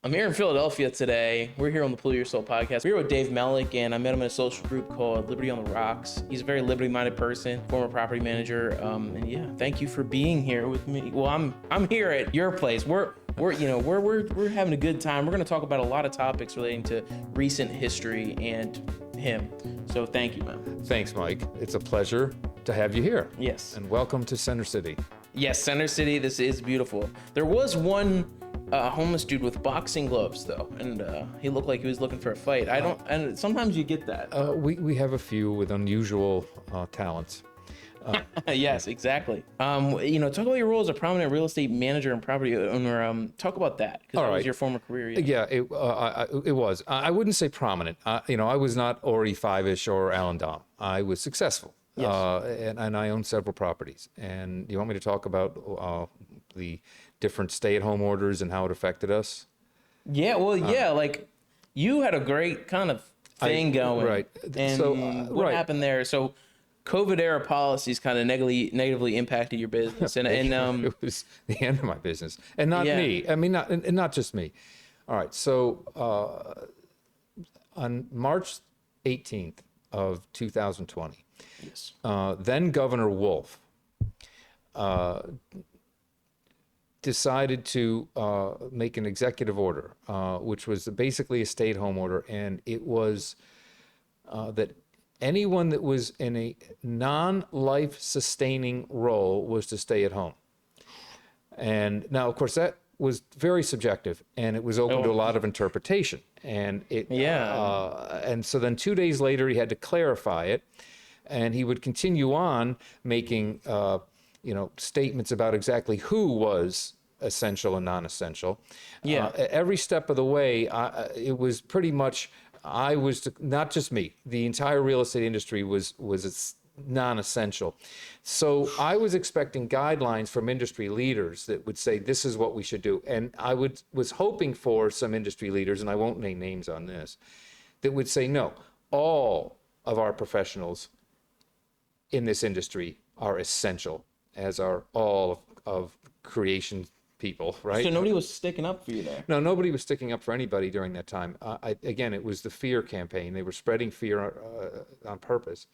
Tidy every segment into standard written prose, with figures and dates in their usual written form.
I'm here in Philadelphia today. We're here on the Pull Your Soul podcast. We're here with Dave Melich, and I met him in a social group called Liberty on the Rocks. He's a very liberty-minded person, former property manager. And yeah, thank you for being here with me. Well, I'm here at your place. We're having a good time. We're going to talk about a lot of topics relating to recent history and him. So thank you, man. Thanks, Mike. It's a pleasure to have you here. Yes. And welcome to Center City. Yes, Center City. This is beautiful. There was one homeless dude with boxing gloves, though, and he looked like he was looking for a fight. And sometimes you get that. We have a few with unusual talents. Yes, exactly. Talk about your role as a prominent real estate manager and property owner. Talk about that, because that was your former career. Yeah, it was. I wouldn't say prominent. I was not Ori Five-ish or Alan Dom. I was successful. Yes. And I own several properties. And you want me to talk about the different stay-at-home orders and how it affected us? Yeah, well, like you had a great kind of thing going. Right. And so, what happened there? So COVID era policies kind of negatively impacted your business. And it was the end of my business. And not me. I mean, not just me. All right. So on March 18th of 2020, yes. Then Governor Wolf decided to make an executive order, which was basically a stay-at-home order, and it was that anyone that was in a non-life sustaining role was to stay at home. And now, of course, that was very subjective, and it was open to a lot of interpretation. And and so then 2 days later, he had to clarify it, and he would continue on making statements about exactly who was essential and non-essential. Every step of the way, it was pretty much, not just me, the entire real estate industry was non-essential. So I was expecting guidelines from industry leaders that would say, this is what we should do. And I was hoping for some industry leaders, and I won't name names on this, that would say, no, all of our professionals in this industry are essential, as are all of creation people, right? So nobody was sticking up for you there? No, nobody was sticking up for anybody during that time. Again, it was the fear campaign. They were spreading fear on purpose.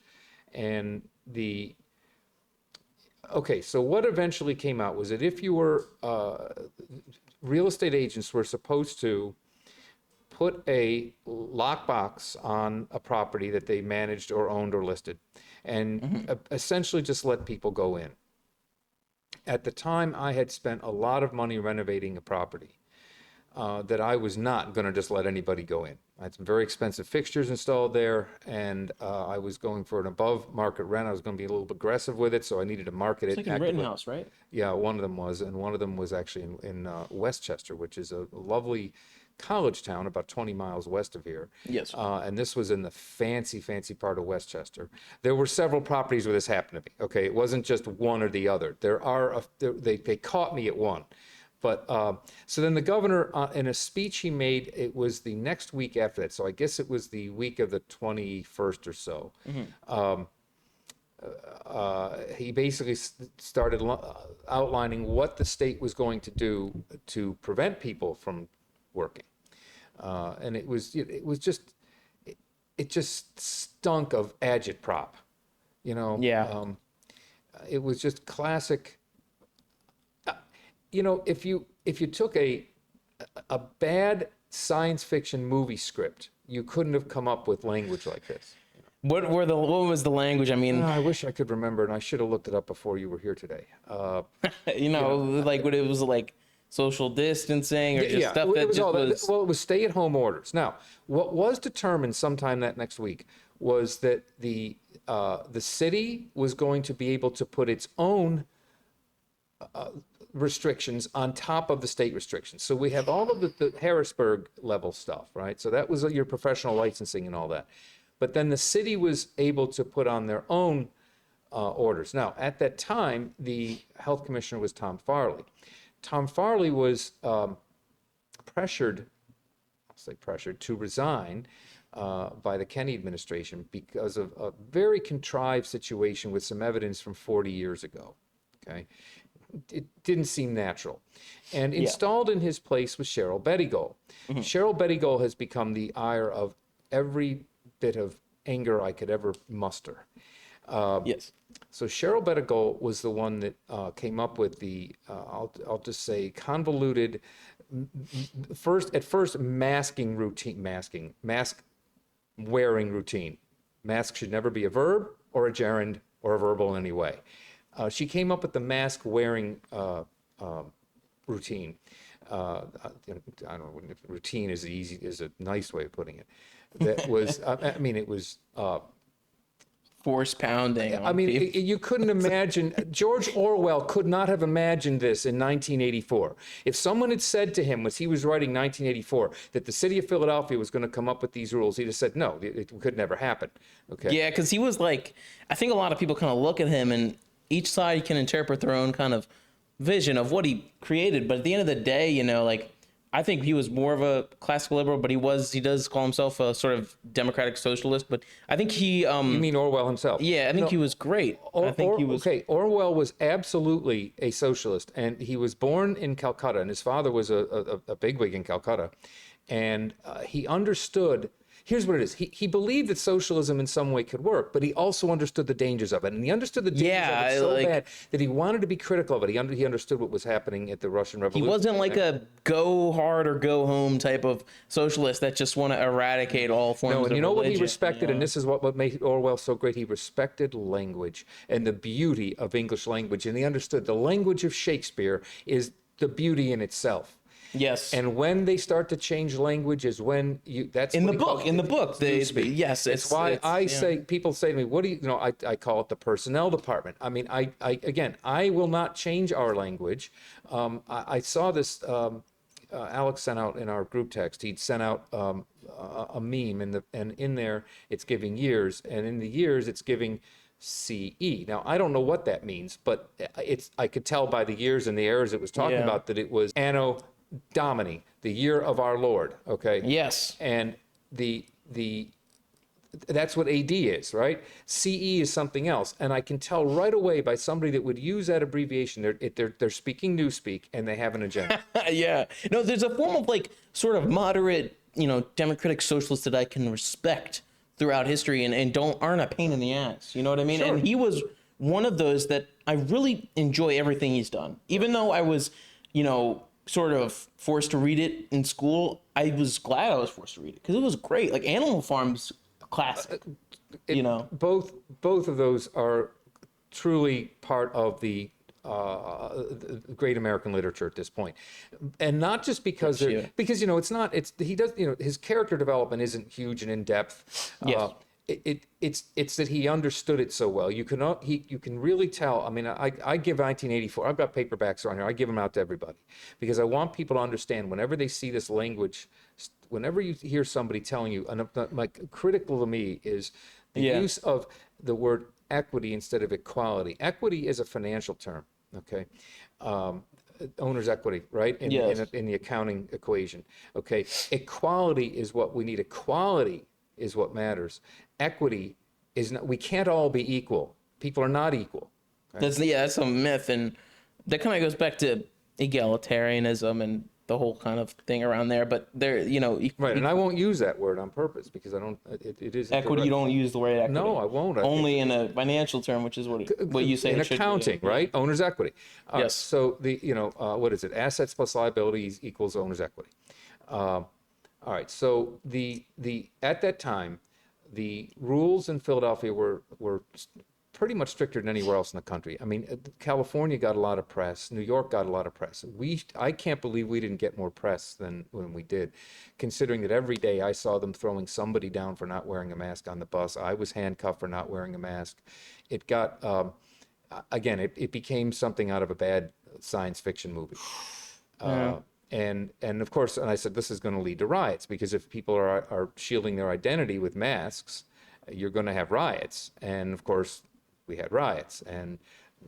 And so what eventually came out was that if you were, real estate agents were supposed to put a lockbox on a property that they managed or owned or listed, and essentially just let people go in. At the time, I had spent a lot of money renovating a property that I was not going to just let anybody go in. I had some very expensive fixtures installed there, and I was going for an above market rent. I was going to be a little aggressive with it, so I needed to market it. It's like in Rittenhouse, right? Yeah, one of them was, and one of them was actually in Westchester, which is a lovely college town about 20 miles west of here. Yes. And this was in the fancy part of Westchester. There were several properties where this happened to me. Okay, it wasn't just one or the other. They caught me at one. But so then the governor, in a speech he made, it was the next week after that. So I guess it was the week of the 21st or so. He basically started outlining what the state was going to do to prevent people from working. And it just stunk of agitprop, Yeah. It was just classic. If you took a bad science fiction movie script, you couldn't have come up with language like this. What was the language? I mean, I wish I could remember, and I should have looked it up before you were here today. like what it was like. Social distancing or just stuff that just was... Well, it was stay-at-home orders. Now, what was determined sometime that next week was that the city was going to be able to put its own restrictions on top of the state restrictions. So we have all of the Harrisburg level stuff, right? So that was your professional licensing and all that. But then the city was able to put on their own orders. Now, at that time, the health commissioner was Tom Farley. Tom Farley was pressured to resign by the Kennedy administration because of a very contrived situation with some evidence from 40 years ago. Okay, it didn't seem natural. And installed in his place was Cheryl Bettigol. Cheryl Bettigol has become the ire of every bit of anger I could ever muster. Yes. So Cheryl Bettigol was the one that came up with the, I'll just say, convoluted, at first mask wearing routine. Mask should never be a verb or a gerund or a verbal in any way. She came up with the mask wearing routine. I don't know, routine is a nice way of putting it. That was, I mean, it was. Force pounding. I mean, you couldn't imagine. George Orwell could not have imagined this in 1984. If someone had said to him, as he was writing 1984, that the city of Philadelphia was going to come up with these rules, he'd have said, no, it could never happen. Okay. Yeah, because he was like, I think a lot of people kind of look at him and each side can interpret their own kind of vision of what he created. But at the end of the day, you know, like, I think he was more of a classical liberal, but he does call himself a sort of democratic socialist. But I think he... you mean Orwell himself? Yeah, I think he was great. I think he was... Okay, Orwell was absolutely a socialist, and he was born in Calcutta, and his father was a bigwig in Calcutta. And he understood... Here's what it is. He believed that socialism in some way could work, but he also understood the dangers of it. And he understood the dangers of it so bad that he wanted to be critical of it. He understood what was happening at the Russian Revolution. He wasn't like a go hard or go home type of socialist that just want to eradicate all forms of religion. No, and you know what he respected, and this is what made Orwell so great? He respected language and the beauty of English language. And he understood the language of Shakespeare is the beauty in itself. Yes. And when they start to change language is when that's in the book. Yes. It's why I say, people say to me, what do you know, I call it the personnel department. I mean, I will not change our language. I saw this, Alex sent out in our group text, he'd sent out a meme and in there it's giving years, and in the years it's giving CE. Now, I don't know what that means, but I could tell by the years and the errors it was talking about that it was Anno Domini, the year of our Lord, okay? Yes. And that's what AD is, right? CE is something else. And I can tell right away by somebody that would use that abbreviation, they're speaking newspeak and they have an agenda. Yeah. No, there's a form of like sort of moderate, you know, democratic socialists that I can respect throughout history and aren't a pain in the ass. You know what I mean? Sure. And he was one of those that I really enjoy everything he's done. Even though I was, you know, sort of forced to read it in school, I was glad I was forced to read it because it was great. Like Animal Farm's classic, you know. Both of those are truly part of the great American literature at this point, and not just because because you know his character development isn't huge and in depth. Yes. It's that he understood it so well. You can really tell. I mean, I give 1984. I've got paperbacks on here. I give them out to everybody because I want people to understand whenever they see this language, whenever you hear somebody telling you, and like critical to me is the use of the word equity instead of equality. Equity is a financial term, okay? Owner's equity, right? In the accounting equation, okay? Equality is what we need. Equality is what matters. Equity is not, we can't all be equal. People are not equal. Right? That's a myth, and that kind of goes back to egalitarianism and the whole kind of thing around there. But there, you know, right. And I won't use that word on purpose because I don't. It is equity. You don't use the word equity. No, I won't. Only in a financial term, which is what you say in accounting, right? Owner's equity. Yes. So what is it? Assets plus liabilities equals owner's equity. All right. So at that time, the rules in Philadelphia were pretty much stricter than anywhere else in the country. I mean, California got a lot of press. New York got a lot of press. I can't believe we didn't get more press than when we did, considering that every day I saw them throwing somebody down for not wearing a mask on the bus. I was handcuffed for not wearing a mask. It got, again, it became something out of a bad science fiction movie. And of course, and I said, this is going to lead to riots because if people are shielding their identity with masks, you're going to have riots. And of course, we had riots. And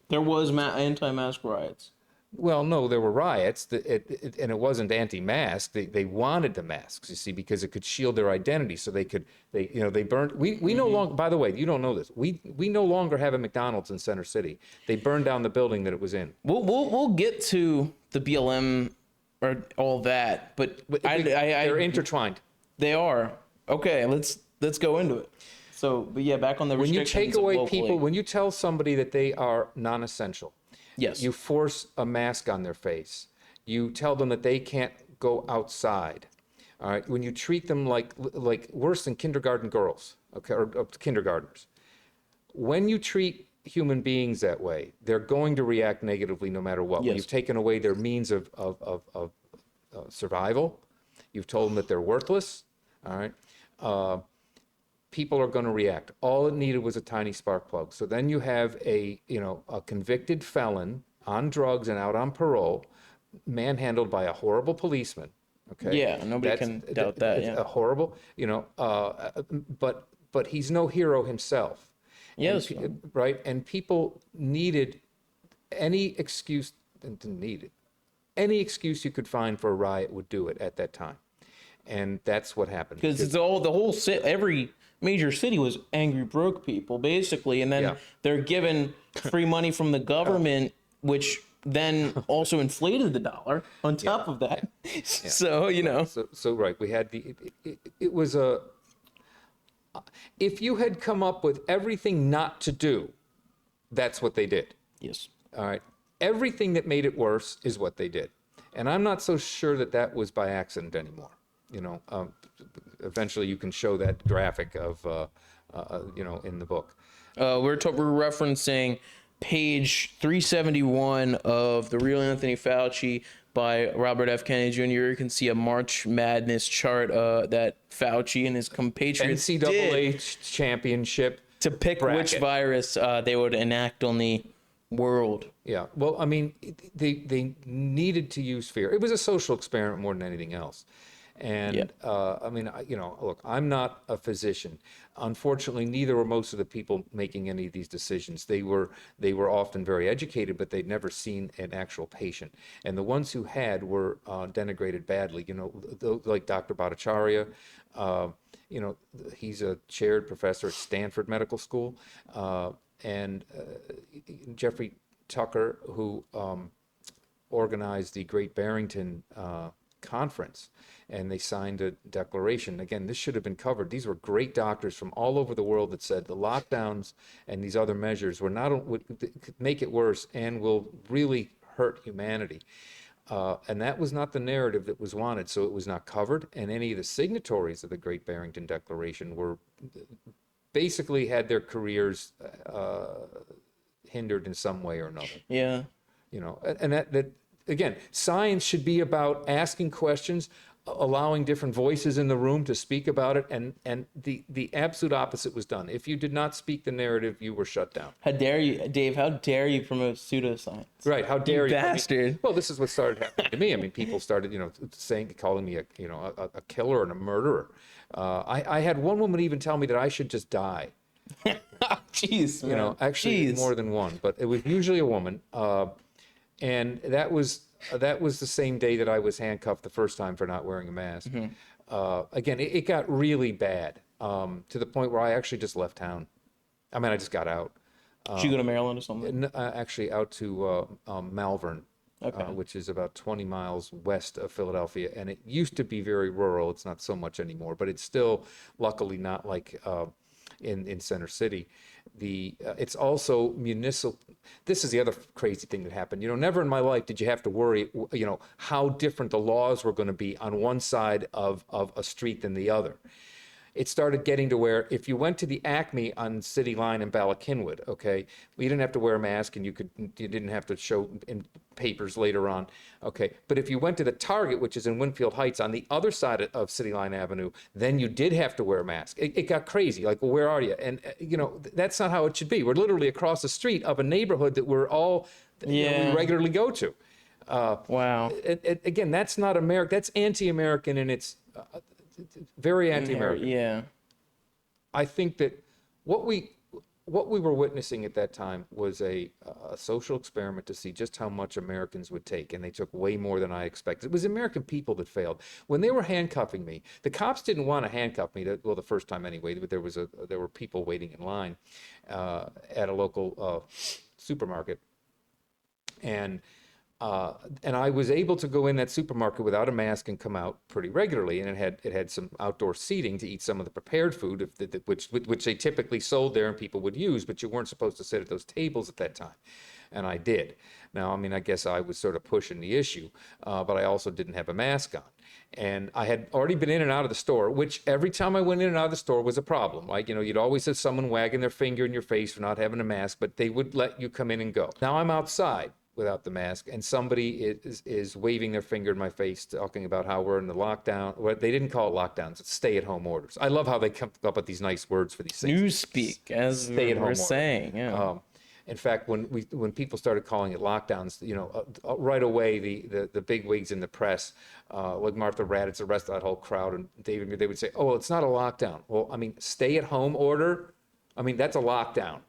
there was anti-mask riots. Well, no, there were riots, and it wasn't anti-mask. They wanted the masks, you see, because it could shield their identity. So they burned. We no longer. By the way, you don't know this. We no longer have a McDonald's in Center City. They burned down the building that it was in. We'll get to the BLM or all that, but they're intertwined. They are. Okay, let's go into it. So, but yeah, back on the restrictions. When you take away people, when you tell somebody that they are non-essential, yes, you force a mask on their face. You tell them that they can't go outside. All right. When you treat them like worse than kindergarten girls, okay, or kindergartners. When you treat human beings that way, they're going to react negatively no matter what. Yes. When you've taken away their means of survival, you've told them that they're worthless. All right. People are going to react. All it needed was a tiny spark plug. So then you have a convicted felon on drugs and out on parole, manhandled by a horrible policeman. Okay. Yeah, nobody can doubt that. Yeah. A horrible, but he's no hero himself. Yes. Right. And people needed any excuse. Didn't need it. Any excuse you could find for a riot would do it at that time, and that's what happened. Because it's the whole every major city was angry broke people basically, and then they're given free money from the government, which then also inflated the dollar on top of that. Yeah. So so right, we had it was a, if you had come up with everything not to do, that's what they did. Yes. All right, everything that made it worse is what they did, and I'm not so sure that was by accident anymore. Eventually you can show that graphic of, in the book. We're referencing page 371 of The Real Anthony Fauci by Robert F. Kennedy Jr. You can see a March Madness chart that Fauci and his compatriots NCAA did championship to pick bracket. Which virus they would enact on the world. Yeah, well, I mean, they needed to use fear. It was a social experiment more than anything else. And look, I'm not a physician. Unfortunately, neither were most of the people making any of these decisions. They were often very educated, but they'd never seen an actual patient. And the ones who had were denigrated badly. Like Dr. Bhattacharya. He's a chaired professor at Stanford Medical School, and Jeffrey Tucker, who organized the Great Barrington Conference, and they signed a declaration. Again, this should have been covered. These were great doctors from all over the world that said the lockdowns and these other measures would make it worse and will really hurt humanity. And that was not the narrative that was wanted, so it was not covered. And any of the signatories of the Great Barrington Declaration were basically had their careers hindered in some way or another. Yeah. And that again, science should be about asking questions, allowing different voices in the room to speak about it, and the absolute opposite was done. If you did not speak the narrative, you were shut down. How dare you, Dave? How dare you promote pseudoscience? Right? How dare you, bastard? Well, this is what started happening to me. I mean, people started, calling me a killer and a murderer. I had one woman even tell me that I should just die. Jeez, man. Actually, more than one, but it was usually a woman. And that was the same day that I was handcuffed the first time for not wearing a mask. Mm-hmm. Again, it got really bad to the point where I actually just left town. I mean, I just got out. Did you go to Maryland or something? Actually, out to Malvern, okay. Which is about 20 miles west of Philadelphia. And it used to be very rural. It's not so much anymore, but it's still, luckily, not like in Center City. It's also municipal. This is the other crazy thing that happened. Never in my life did you have to worry, how different the laws were going to be on one side of a street than the other. It started getting to where if you went to the Acme on City Line in Bala Cynwyd, okay, you didn't have to wear a mask and you didn't have to show in papers later on, okay. But if you went to the Target, which is in Winfield Heights on the other side of City Line Avenue, then you did have to wear a mask. It got crazy. Like, well, where are you? And that's not how it should be. We're literally across the street of a neighborhood that we're all we regularly go to. Wow. Again, that's not America. That's anti-American, and it's very anti-American. Yeah. I think that what we were witnessing at that time was a a social experiment to see just how much Americans would take, and they took way more than I expected. It was American people that failed. When they were handcuffing me, the cops didn't want to handcuff me, well, the first time anyway, but there were people waiting in line at a local supermarket. And I was able to go in that supermarket without a mask and come out pretty regularly. And it had some outdoor seating to eat some of the prepared food, which they typically sold there and people would use, but you weren't supposed to sit at those tables at that time. And I did. Now, I mean, I guess I was sort of pushing the issue, but I also didn't have a mask on. And I had already been in and out of the store, which every time I went in and out of the store was a problem. Like, you'd always have someone wagging their finger in your face for not having a mask, but they would let you come in and go. Now I'm outside without the mask, and somebody is waving their finger in my face, talking about how we're in the lockdown. Well, they didn't call it lockdowns; it's stay-at-home orders. I love how they come up with these nice words for these things. Newspeak, as we were saying. Yeah. In fact, when people started calling it lockdowns, right away the big wigs in the press, like Martha Raddatz, the rest of that whole crowd, and David, they would say, "Oh, well, it's not a lockdown." Well, I mean, stay-at-home order. I mean, that's a lockdown.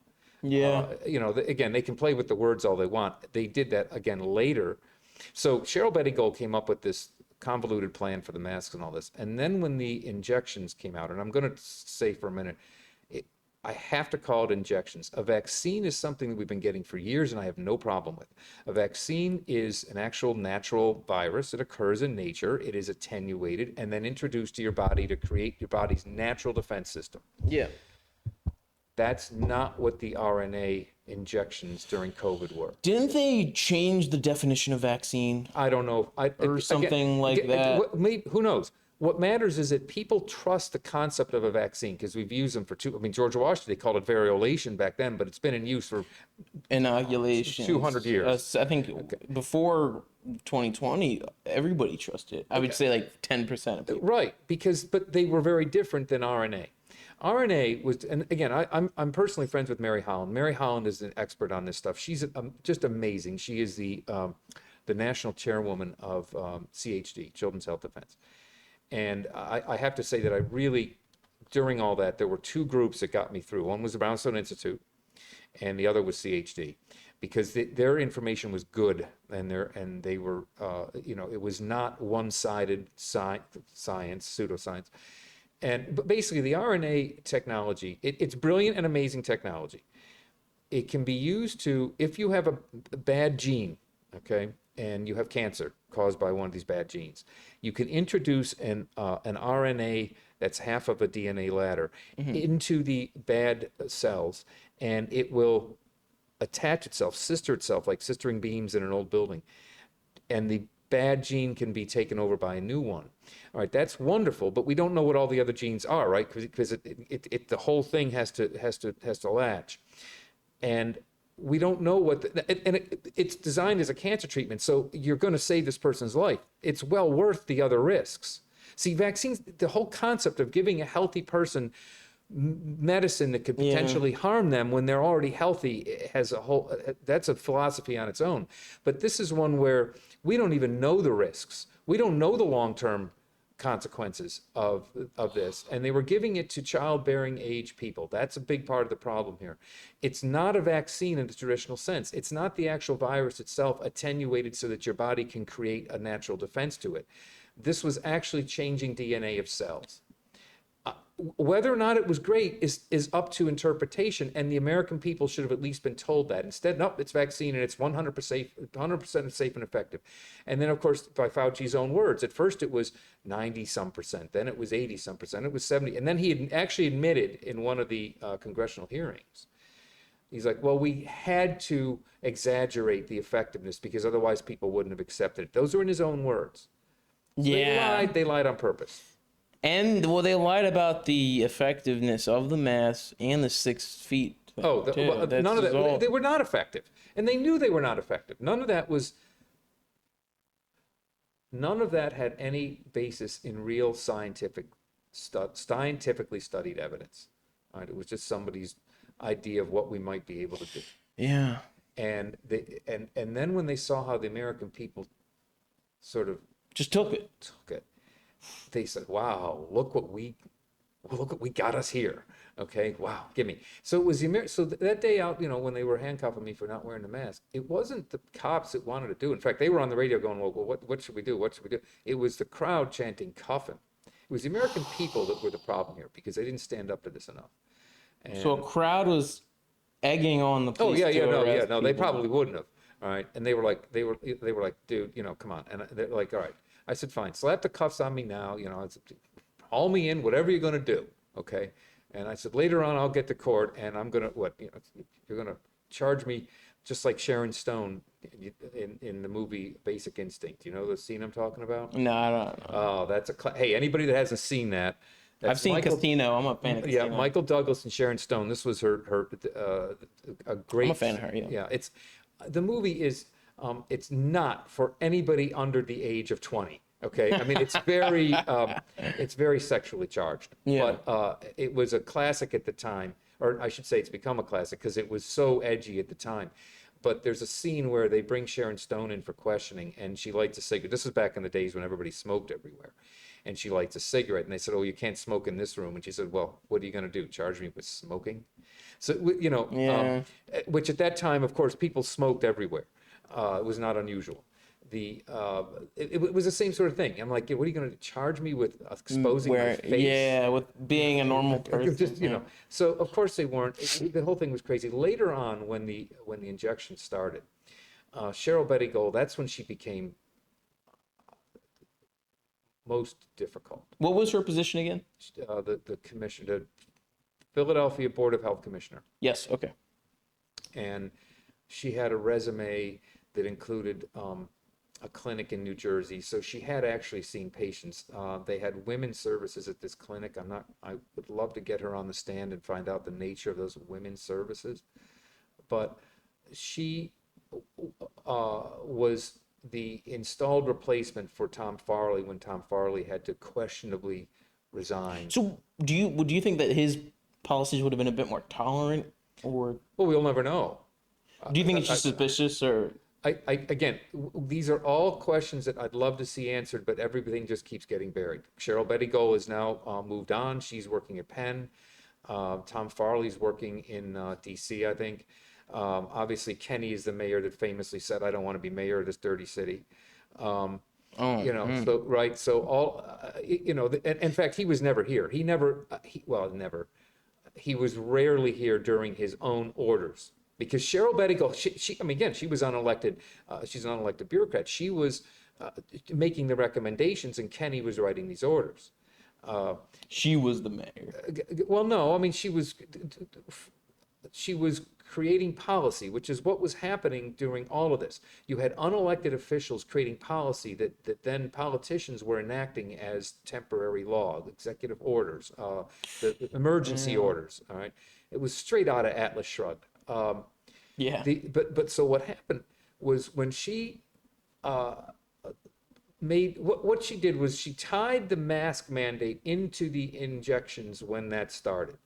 Yeah. Again, they can play with the words all they want. They did that again later. So Cheryl Betty-Gold came up with this convoluted plan for the masks and all this. And then when the injections came out, and I'm going to say for a minute, I have to call it injections. A vaccine is something that we've been getting for years, and I have no problem with. A vaccine is an actual natural virus that occurs in nature. It is attenuated and then introduced to your body to create your body's natural defense system. Yeah. That's not what the RNA injections during COVID were. Didn't they change the definition of vaccine? I don't know. Or something like that. Who knows? What matters is that people trust the concept of a vaccine because we've used them for George Washington, they called it variolation back then, but it's been in use for inoculation 200 years. I think before 2020, everybody trusted it. I would say like 10% of people. Right, but they were very different than RNA. RNA was, and again, I'm personally friends with Mary Holland. Mary Holland is an expert on this stuff. She's just amazing. She is the national chairwoman of CHD, Children's Health Defense. And I have to say that I really, during all that, there were two groups that got me through. One was the Brownstone Institute, and the other was CHD, because their information was good, and they were, it was not one-sided science, pseudoscience. But basically, the RNA technology, it's brilliant and amazing technology. It can be used to, if you have a bad gene, okay, and you have cancer caused by one of these bad genes, you can introduce an RNA that's half of a DNA ladder into the bad cells, and it will attach itself, sister itself, like sistering beams in an old building. And the bad gene can be taken over by a new one. All right, that's wonderful, but we don't know what all the other genes are, right? Because the whole thing has to latch, and we don't know what. It's designed as a cancer treatment, so you're going to save this person's life. It's well worth the other risks. See, vaccines, the whole concept of giving a healthy person medicine that could potentially harm them when they're already healthy that's a philosophy on its own. But this is one where we don't even know the risks. We don't know the long-term consequences of this, and they were giving it to childbearing age people. That's a big part of the problem here. It's not a vaccine in the traditional sense. It's not the actual virus itself attenuated so that your body can create a natural defense to it. This was actually changing DNA of cells. Whether or not it was great is up to interpretation, and the American people should have at least been told that. Instead, no, it's vaccine and it's 100% safe and effective. And then, of course, by Fauci's own words, at first it was 90-some%, then it was 80-some%, it was 70%. And then he had actually admitted in one of the congressional hearings, he's like, well, we had to exaggerate the effectiveness because otherwise people wouldn't have accepted it. Those are in his own words. So Yeah. They lied on purpose. And well, they lied about the effectiveness of the mask and the 6 feet thing, too. None of that. They were not effective, and they knew they were not effective. None of that had any basis in real scientifically studied evidence. All right, it was just somebody's idea of what we might be able to do. Yeah. And then when they saw how the American people sort of Just took it. they said, wow, look what we well, look, we got us here. Okay, wow, give me. So it was that day out, when they were handcuffing me for not wearing the mask, it wasn't the cops that wanted to do it. In fact, they were on the radio going, well, what should we do? What should we do? It was the crowd chanting, cuff him. It was the American people that were the problem here because they didn't stand up to this enough. So a crowd was egging on the police. No, they probably wouldn't have. All right, and they were like, dude, come on. And they're like, all right. I said, fine, slap the cuffs on me now. Haul me in, whatever you're going to do. Okay. And I said, later on, I'll get to court, and I'm gonna you're gonna charge me just like Sharon Stone in the movie Basic Instinct. You know the scene I'm talking about? No, I don't know. Oh, that's hey, anybody that hasn't seen that. I've seen Casino. I'm a fan of Casino. Yeah, Michael Douglas and Sharon Stone. This was her a great. I'm a fan of her. Yeah. Yeah, the movie is it's not for anybody under the age of 20. Okay, I mean it's very sexually charged. Yeah. But it was a classic at the time, or I should say it's become a classic because it was so edgy at the time. But there's a scene where they bring Sharon Stone in for questioning, and she lights a cigarette. This is back in the days when everybody smoked everywhere. And she lights a cigarette, and they said, oh, you can't smoke in this room. And she said, well, what are you going to do, charge me with smoking? So, which at that time, of course, people smoked everywhere. It was not unusual. It was the same sort of thing. I'm like, what are you going to charge me with exposing my face? Yeah, with being a normal person. Just, So, of course, they weren't. The whole thing was crazy. Later on, when the injection started, Cheryl Betty Gold, that's when she became most difficult. What was her position again? The commissioner, the Philadelphia Board of Health Commissioner. Yes, okay. And she had a resume that included a clinic in New Jersey. So she had actually seen patients. They had women's services at this clinic. I would love to get her on the stand and find out the nature of those women's services. But she was the installed replacement for Tom Farley when Tom Farley had to questionably resign. So would you think that his policies would have been a bit more tolerant, or? Well, we'll never know. Do you think it's just suspicious, or? Again, these are all questions that I'd love to see answered, but everything just keeps getting buried. Cheryl Betty Gold is now moved on. She's working at Penn. Tom Farley's working in D.C., I think. Obviously, Kenny is the mayor that famously said, I don't want to be mayor of this dirty city. So, right. So all, in fact, he was never here. He was rarely here during his own orders. Because Cheryl Betty Gold, she was unelected. She's an unelected bureaucrat. She was making the recommendations, and Kenny was writing these orders. She was the mayor. Well, no, I mean she was creating policy, which is what was happening during all of this. You had unelected officials creating policy that then politicians were enacting as temporary law, executive orders, the emergency orders. All right, it was straight out of Atlas Shrugged. But so what happened was when she made what she did was she tied the mask mandate into the injections when that started,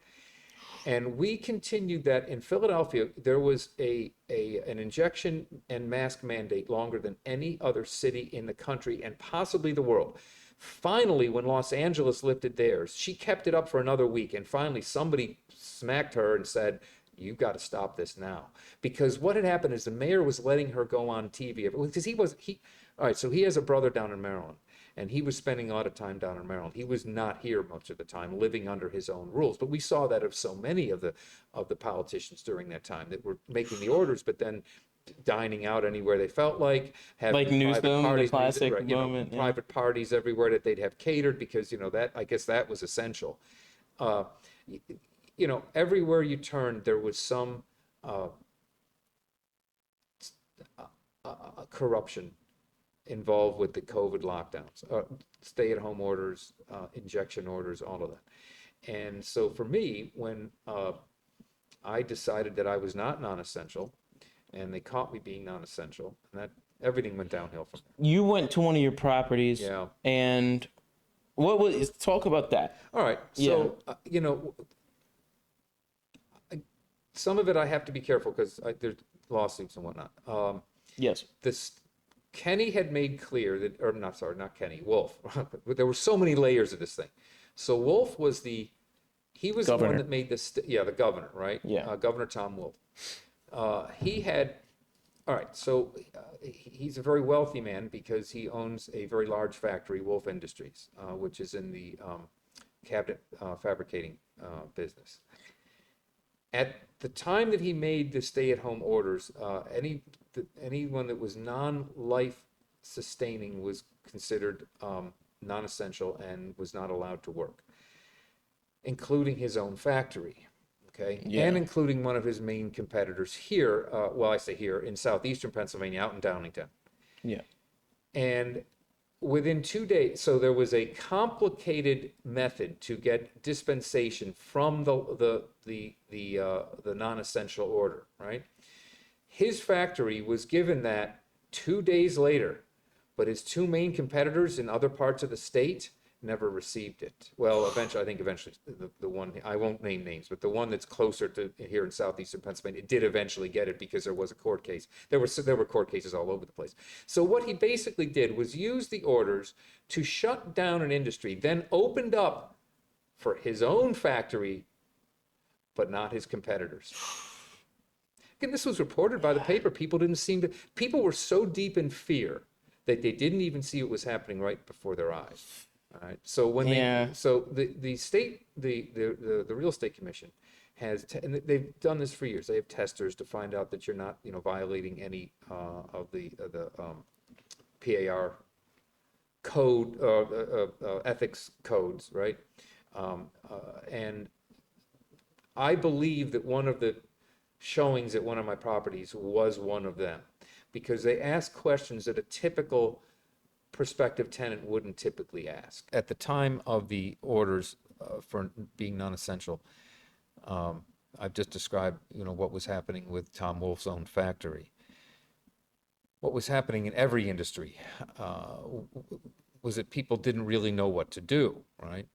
and we continued that in Philadelphia. There was an injection and mask mandate longer than any other city in the country and possibly the world. Finally, when Los Angeles lifted theirs, she kept it up for another week, and finally somebody smacked her and said, you've got to stop this now. Because what had happened is the mayor was letting her go on TV. Because all right, so he has a brother down in Maryland, and he was spending a lot of time down in Maryland. He was not here much of the time, living under his own rules. But we saw that of so many of the politicians during that time that were making the orders, but then dining out anywhere they felt like, having like private parties, the classic moment, private parties everywhere that they'd have catered because, that, I guess that was essential. Everywhere you turned, there was some corruption involved with the COVID lockdowns, stay-at-home orders, injection orders, all of that. And so for me, when I decided that I was not non-essential, and they caught me being non-essential, and that everything went downhill from there. You went to one of your properties, and talk about that. All right, so some of it I have to be careful because there's lawsuits and whatnot. Yes. Kenny had made clear that, not Kenny, Wolf. There were so many layers of this thing. So Wolf was the he was Governor. the one that made this. The governor, right? Yeah. Governor Tom Wolf. He had. All right, so he's a very wealthy man because he owns a very large factory, Wolf Industries, which is in the cabinet fabricating business. At the time that he made the stay-at-home orders, anyone that was non-life sustaining was considered non-essential and was not allowed to work, including his own factory. Okay, and including one of his main competitors here, well, I say here, in southeastern Pennsylvania, out in Downingtown. Yeah. And within 2 days, so there was a complicated method to get dispensation from the non-essential order, right? His factory was given that 2 days later, but his two main competitors in other parts of the state never received it. Well, eventually, the one, I won't name names, but the one that's closer to here in southeastern Pennsylvania did eventually get it because there was a court case. There were court cases all over the place. So what he basically did was use the orders to shut down an industry, then opened up for his own factory, but not his competitors. Again, this was reported by the paper. People were so deep in fear that they didn't even see what was happening right before their eyes. All right. So when the state, the real estate commission has, and they've done this for years. They have testers to find out that you're not, violating any of the PAR code, ethics codes, right? And I believe that one of the showings at one of my properties was one of them, because they ask questions that a typical prospective tenant wouldn't typically ask. At the time of the orders for being non-essential, I've just described, what was happening with Tom Wolf's own factory. What was happening in every industry was that people didn't really know what to do, right?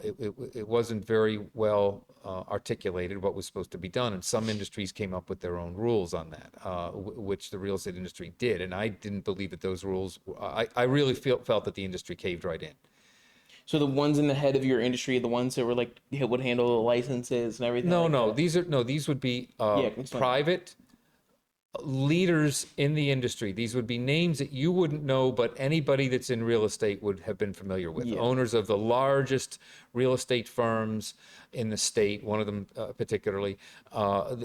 It wasn't very well articulated what was supposed to be done, and some industries came up with their own rules on that, which the real estate industry did, and I didn't believe that those rules. I really felt that the industry caved right in. So the ones in the head of your industry, the ones that were would handle the licenses and everything. These would be private leaders in the industry. These would be names that you wouldn't know, but anybody that's in real estate would have been familiar with. Owners of the largest real estate firms in the state, one of them particularly.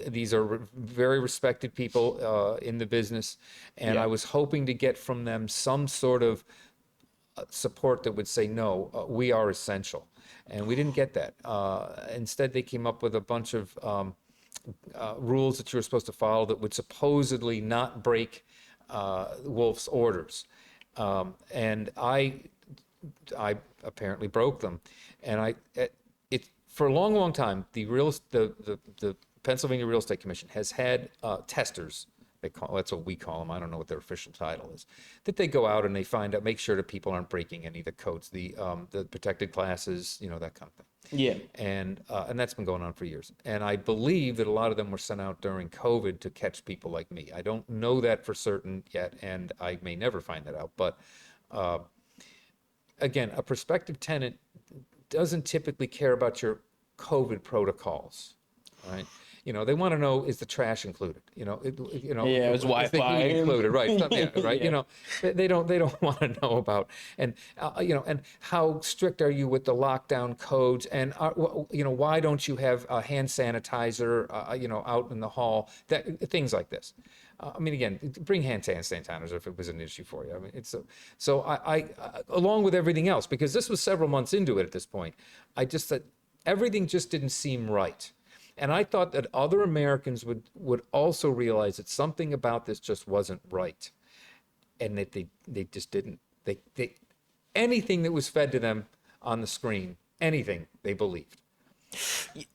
These are very respected people in the business, and I was hoping to get from them some sort of support that would say, no, we are essential. And we didn't get that. Instead, they came up with a bunch of rules that you were supposed to follow that would supposedly not break Wolf's orders, and I apparently broke them. And for a long time, the Pennsylvania Real Estate Commission has had testers. That's what we call them. I don't know what their official title is. That they go out and they find out, make sure that people aren't breaking any of the codes, the protected classes, that kind of thing. Yeah. And that's been going on for years. And I believe that a lot of them were sent out during COVID to catch people like me. I don't know that for certain yet, and I may never find that out. But again, a prospective tenant doesn't typically care about your COVID protocols, right? They want to know, is the trash included? Is Wi-Fi included, right? Right. Yeah. They don't want to know about, and and how strict are you with the lockdown codes, and why don't you have a hand sanitizer, out in the hall? Things like this. Again, bring hand sanitizers if it was an issue for you. So I along with everything else, because this was several months into it at this point, I just thought everything just didn't seem right. And I thought that other Americans would also realize that something about this just wasn't right, and that they just didn't. They anything that was fed to them on the screen, anything they believed.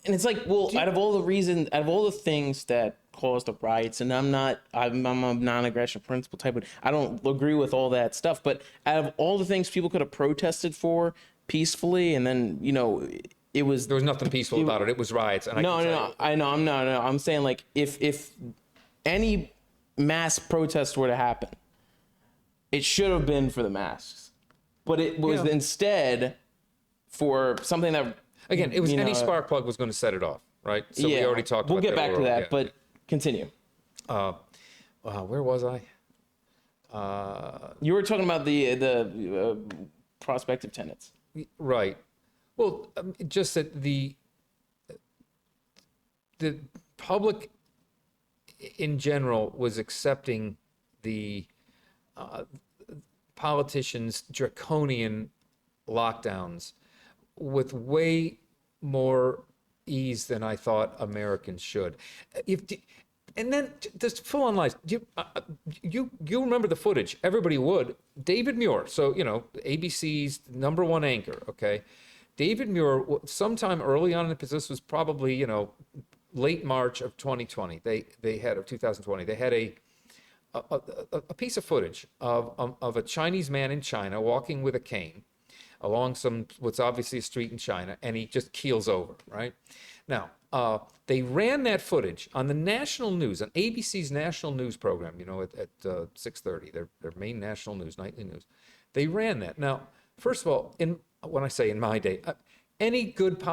And it's out of all the things that caused the riots, and I'm a non-aggression principle type, but I don't agree with all that stuff. But out of all the things people could have protested for peacefully, and then there was nothing peaceful about it. It was riots. And I'm saying if any mass protest were to happen, it should have been for the masks, but it was instead for something that Again, it was you any know, spark plug was going to set it off, right? So yeah, we already talked we'll about get back to that, but continue. Where was I? You were talking about the prospective tenants. Right. Well, just that the public in general was accepting the politicians' draconian lockdowns with way more ease than I thought Americans should. And then just full on lies. You remember the footage? Everybody would. David Muir, so ABC's #1 anchor. Okay, David Muir. Sometime early on in this was probably late March of 2020. They had of 2020. They had a piece of footage of a Chinese man in China walking with a cane along what's obviously a street in China, and he just keels over. Right now. They ran that footage on the national news, on ABC's national news program, at 6:30, their main national news, nightly news. They ran that. Now, first of all, when I say in my day, any good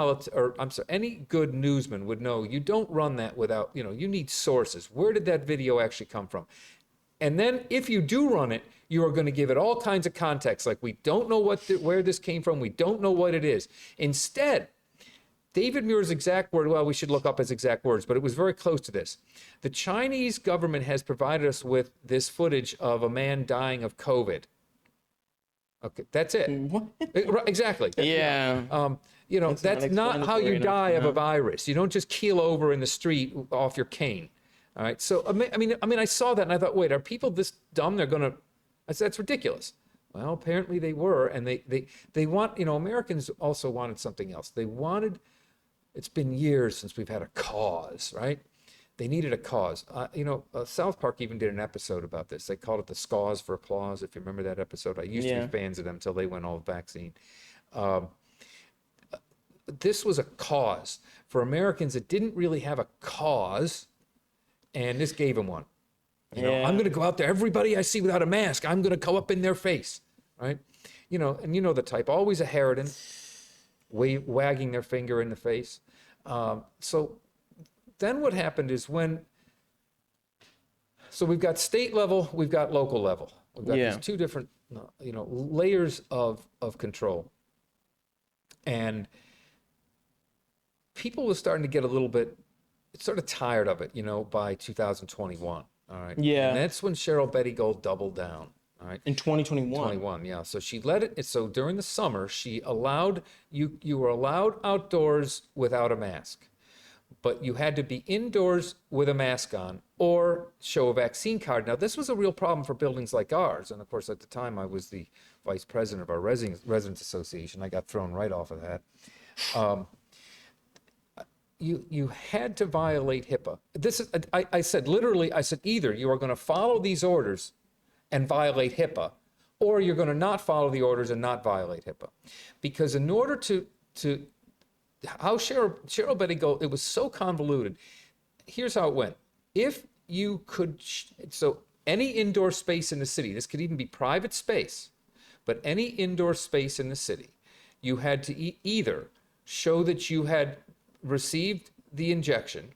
any good newsman would know you don't run that without, you need sources. Where did that video actually come from? And then if you do run it, you are going to give it all kinds of context, like we don't know where this came from, we don't know what it is. Instead, David Muir's exact word, well, we should look up his exact words, but it was very close to this. The Chinese government has provided us with this footage of a man dying of COVID. Okay, that's it. What? Exactly. Yeah. That's not how you die of a virus. You don't just keel over in the street off your cane. All right. So, I mean, I saw that and I thought, wait, are people this dumb? That's ridiculous. Well, apparently they were, and they want, Americans also wanted something else. It's been years since we've had a cause, right? They needed a cause. South Park even did an episode about this. They called it the Scause for Applause, if you remember that episode. I used to be fans of them until they went all vaccine. This was a cause. For Americans that didn't really have a cause, and this gave them one. I'm going to go out there. Everybody I see without a mask, I'm going to go up in their face, right? And the type, always a harridan, wagging their finger in the face. So then what happened is so we've got state level, we've got local level. We've got these two different, layers of control. And people were starting to get a little bit sort of tired of it, by 2021. All right. Yeah. And that's when Cheryl Betty Gold doubled down. All right. In 2021. 21, yeah. So she let it. So during the summer, she allowed you were allowed outdoors without a mask, but you had to be indoors with a mask on or show a vaccine card. Now, this was a real problem for buildings like ours. And of course, at the time, I was the vice president of our residents association. I got thrown right off of that. You had to violate HIPAA. This is, I said either you are going to follow these orders and violate HIPAA, or you're going to not follow the orders and not violate HIPAA. Because in order to how Cheryl Betty Gold, it was so convoluted. Here's how it went. If you could, so any indoor space in the city, this could even be private space, but any indoor space in the city, you had to either show that you had received the injection,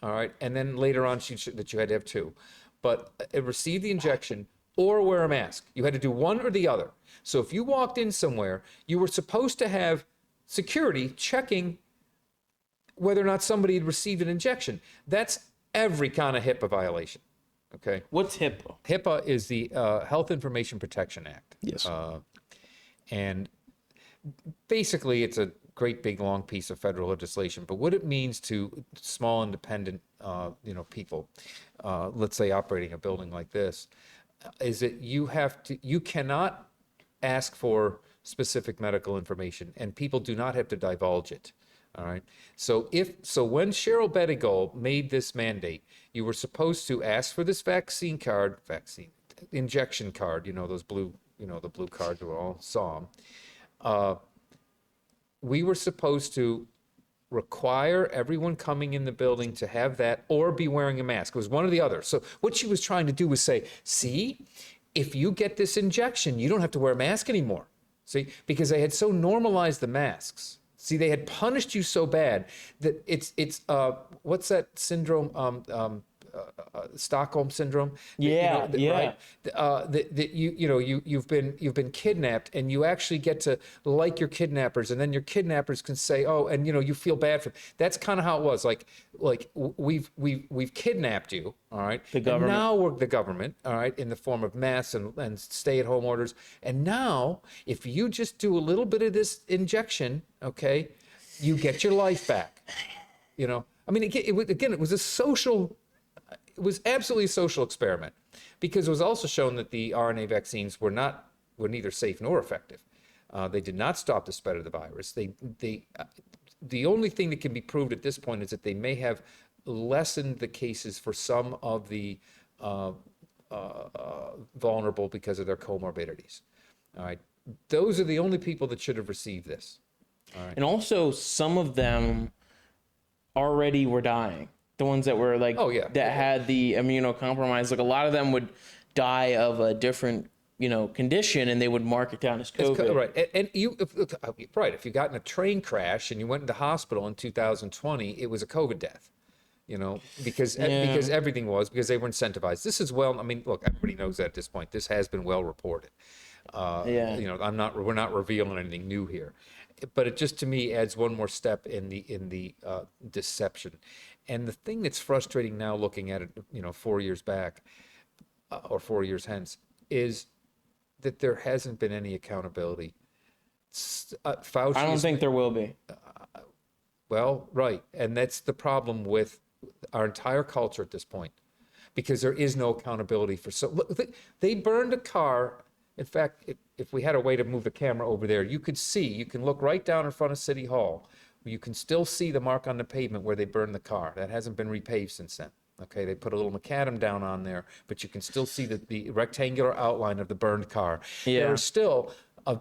all right, and then later on that you had to have two, but receive the injection or wear a mask. You had to do one or the other. So if you walked in somewhere, you were supposed to have security checking whether or not somebody had received an injection. That's every kind of HIPAA violation. Okay. What's HIPAA? HIPAA is the Health Information Protection Act. Yes. And basically, it's a great big long piece of federal legislation. But what it means to small independent, people, let's say operating a building like this, is that you cannot ask for specific medical information, and people do not have to divulge it. All right. So when Cheryl Betty Gold made this mandate, you were supposed to ask for this injection card. Those blue, the blue cards, we all saw them. We were supposed to require everyone coming in the building to have that or be wearing a mask. It was one or the other. So what she was trying to do was say, see, if you get this injection, you don't have to wear a mask anymore. See, because they had so normalized the masks. See, they had punished you so bad that it's what's that syndrome? Stockholm syndrome. Yeah, yeah. Right. That you've been kidnapped, and you actually get to like your kidnappers, and then your kidnappers can say, oh, and you feel bad for them. That's kind of how it was. Like we've kidnapped you, all right. The government. And now we're the government, all right, in the form of masks and stay-at-home orders. And now, if you just do a little bit of this injection, okay, you get your life back. I mean, it was a social. It was absolutely a social experiment, because it was also shown that the RNA vaccines were neither safe nor effective. They did not stop the spread of the virus. The only thing that can be proved at this point is that they may have lessened the cases for some of the vulnerable because of their comorbidities. All right, those are the only people that should have received this. All right. And also, some of them already were dying. The ones that were had the immunocompromised, like a lot of them would die of a different, condition, and they would mark it down as COVID. Right. And if you got in a train crash and you went into hospital in 2020, it was a COVID death, because everything was, because they were incentivized. This is look, everybody knows that at this point. This has been well reported. We're not revealing anything new here, but it just, to me, adds one more step in the deception. And the thing that's frustrating now, looking at it, 4 years back, or 4 years hence, is that there hasn't been any accountability. Fauci. I don't think there will be. Well, right, and that's the problem with our entire culture at this point, because there is no accountability for. So they burned a car. In fact, if we had a way to move the camera over there, you can look right down in front of City Hall. You can still see the mark on the pavement where they burned the car. That hasn't been repaved since then. Okay, they put a little macadam down on there, but you can still see the rectangular outline of the burned car. Yeah. There is still a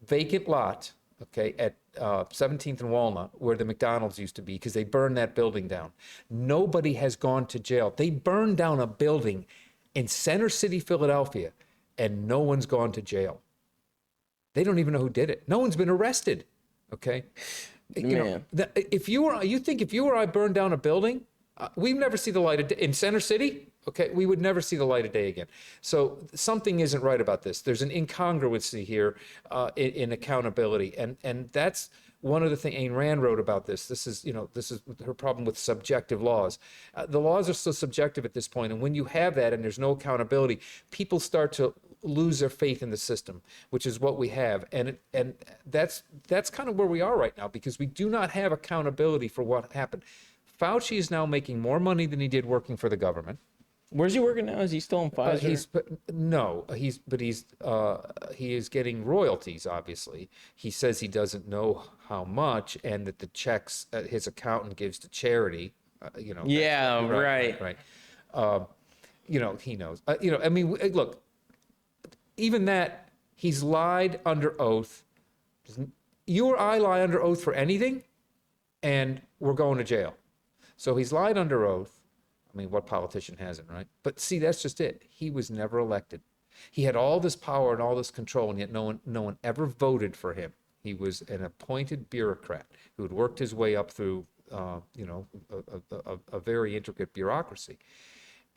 vacant lot, okay, at 17th and Walnut, where the McDonald's used to be, because they burned that building down. Nobody has gone to jail. They burned down a building in Center City, Philadelphia, and no one's gone to jail. They don't even know who did it. No one's been arrested, okay? If you or I burned down a building, we'd never see the light of day in Center City. Okay, we would never see the light of day again. So something isn't right about this. There's an incongruency here in accountability, and that's one of the things Ayn Rand wrote about this. This is her problem with subjective laws. The laws are so subjective at this point, and when you have that and there's no accountability, people start to lose their faith in the system, which is what we have, and that's kind of where we are right now, because we do not have accountability for what happened. Fauci is now making more money than he did working for the government. Where's he working now? Is he still in Pfizer? He is getting royalties. Obviously, he says he doesn't know how much, and that the checks his accountant gives to charity. Yeah, right. He knows. Look. Even that, he's lied under oath. You or I lie under oath for anything, and we're going to jail. So he's lied under oath. I mean, what politician hasn't, right? But see, that's just it. He was never elected. He had all this power and all this control, and yet no one ever voted for him. He was an appointed bureaucrat who had worked his way up through, a very intricate bureaucracy,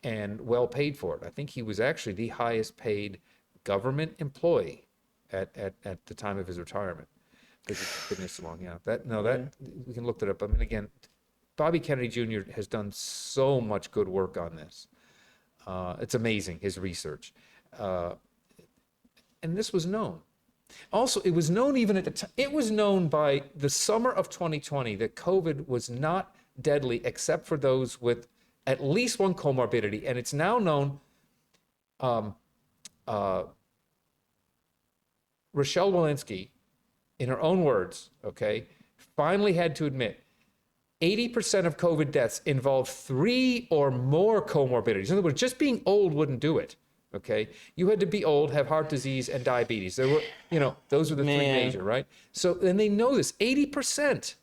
and well paid for it. I think he was actually the highest paid government employee at the time of his retirement, because he's been this long. We can look that up. I mean, again, Bobby Kennedy Jr. has done so much good work on this. It's amazing, his research, and this was known. Also, it was known even at the time. It was known by the summer of 2020 that COVID was not deadly except for those with at least one comorbidity, and it's now known. Rochelle Walensky, in her own words, okay, finally had to admit 80% of COVID deaths involve 3 or more comorbidities. In other words, just being old wouldn't do it. Okay, you had to be old, have heart disease, and diabetes. There were, those were the 3 major, right? So, and they know this, 80%.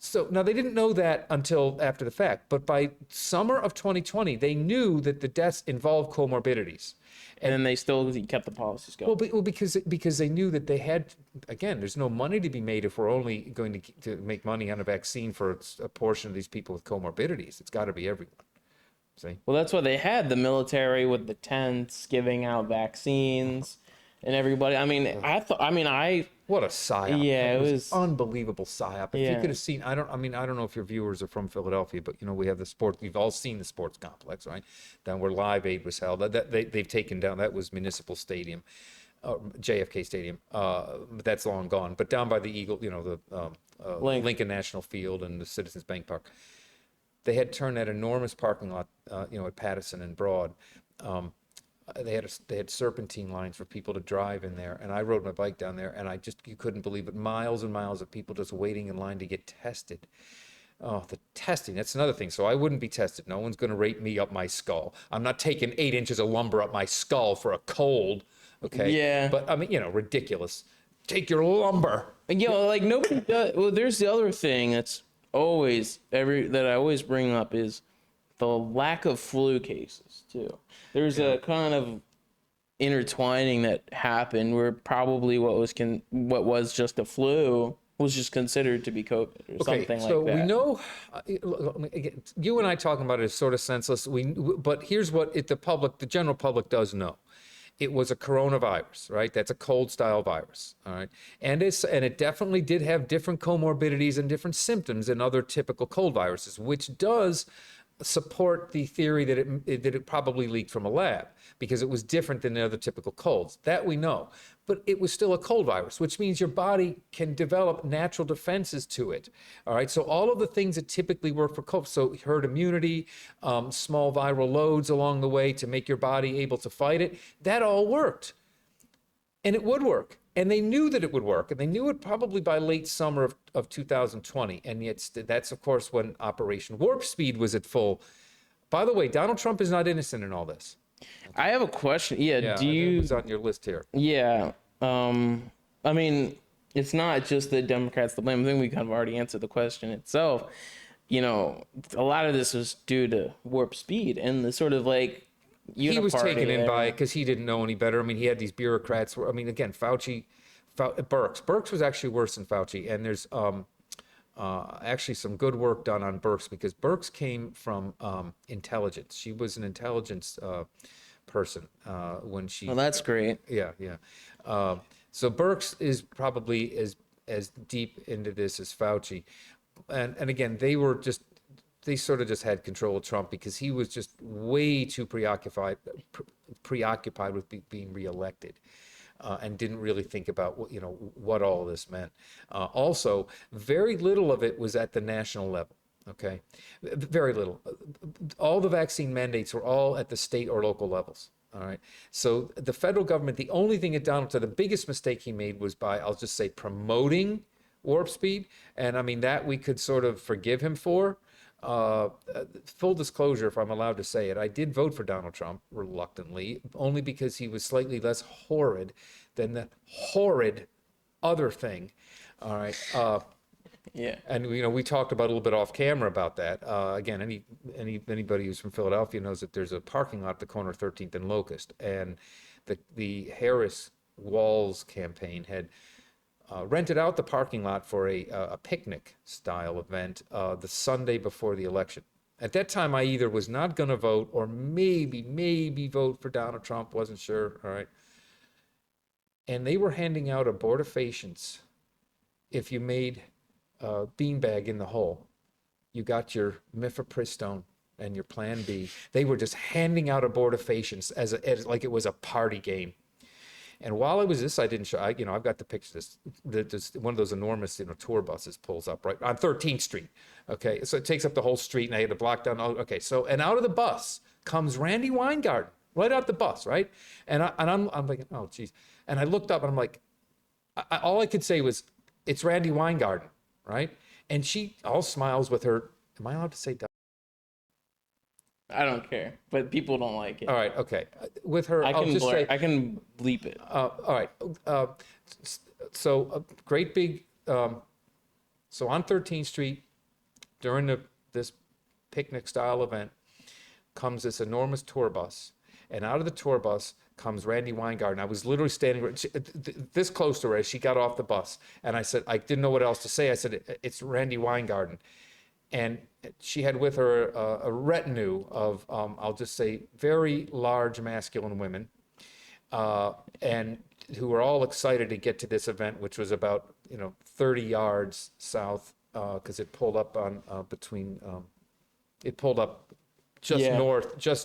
So now they didn't know that until after the fact, but by summer of 2020, they knew that the deaths involved comorbidities. And they still kept the policies going. Well, because they knew that they had, again, there's no money to be made if we're only going to make money on a vaccine for a portion of these people with comorbidities. It's got to be everyone. See? Well, that's why they had the military with the tents giving out vaccines and everybody. I mean, What a psyop. Yeah, it was unbelievable psyop. If you could have seen, I don't know if your viewers are from Philadelphia, but we have the sport, we've all seen the sports complex, right? Down where Live Aid was held. They've taken down, that was Municipal Stadium, JFK Stadium. That's long gone. But down by the Eagle, the Lincoln National Field and the Citizens Bank Park, they had turned that enormous parking lot, at Patterson and Broad. They had serpentine lines for people to drive in there, and I rode my bike down there, and you couldn't believe it. Miles and miles of people just waiting in line to get tested. Oh, the testing, that's another thing. So I wouldn't be tested. No one's going to rate me up my skull. I'm not taking 8 inches of lumber up my skull for a cold, okay? Yeah. But, ridiculous. Take your lumber. like nobody does. Well, there's the other thing that's always, that I always bring up is the lack of flu cases, too. There's a kind of intertwining that happened where probably what was just a flu was just considered to be COVID or something like that. So we know, you and I talking about it is sort of senseless. But here's what the general public does know. It was a coronavirus, right? That's a cold style virus, all right? And it definitely did have different comorbidities and different symptoms than other typical cold viruses, which does support the theory that it probably leaked from a lab because it was different than the other typical colds. That we know. But it was still a cold virus, which means your body can develop natural defenses to it. All right. So all of the things that typically work for cold, so herd immunity, small viral loads along the way to make your body able to fight it, that all worked. And it would work. And they knew that it would work. And they knew it probably by late summer of 2020. And yet that's, of course, when Operation Warp Speed was at full. By the way, Donald Trump is not innocent in all this. I have a question. Yeah, it was on your list here. Yeah. I mean, it's not just the Democrats to blame. I think we kind of already answered the question itself. A lot of this was due to Warp Speed and the sort of like he was taken in by it because he didn't know any better. I mean, he had these bureaucrats. I mean, again, Birx was actually worse than Fauci. And there's actually some good work done on Birx because Birx came from intelligence. She was an intelligence person when she. Well, that's great. Yeah. So Birx is probably as deep into this as Fauci, and again, they sort of just had control of Trump because he was just way too preoccupied with being reelected. And didn't really think about what all this meant. Also, very little of it was at the national level. Okay, very little. All the vaccine mandates were all at the state or local levels. All right. So the federal government, the only thing the biggest mistake he made was by, I'll just say, promoting Warp Speed, and I mean that we could sort of forgive him for. Full disclosure, if I'm allowed to say it, I did vote for Donald Trump reluctantly, only because he was slightly less horrid than the horrid other thing. All right. Yeah. And we talked about a little bit off camera about that. Again, anybody who's from Philadelphia knows that there's a parking lot at the corner of 13th and Locust, and the Harris Walls campaign had rented out the parking lot for a picnic style event the Sunday before the election. At that time, I either was not going to vote or maybe vote for Donald Trump, wasn't sure. All right. And they were handing out abortifacients. If you made a beanbag in the hole, you got your mifepristone and your Plan B. They were just handing out abortifacients as like it was a party game. And while I was this, I didn't show. I've got the pictures. This one of those enormous, tour buses pulls up right on 13th Street. Okay, so it takes up the whole street, and I had to block down. Okay, so and out of the bus comes Randy Weingarten, right out the bus, right? And I'm like, oh geez. And I looked up, and I'm like, all I could say was, it's Randy Weingarten, right? And she all smiles with her. Am I allowed to say? I don't care, but people don't like it. All right, okay. With her, I can bleep it. All right. So a great big. So on 13th Street, during this picnic style event comes this enormous tour bus, and out of the tour bus comes Randy Weingarten. I was literally standing this close to her as she got off the bus, and I said, I didn't know what else to say. I said, it's Randy Weingarten. And she had with her a retinue of, I'll just say, very large masculine women, and who were all excited to get to this event, which was about 30 yards south, because it pulled up on it pulled up just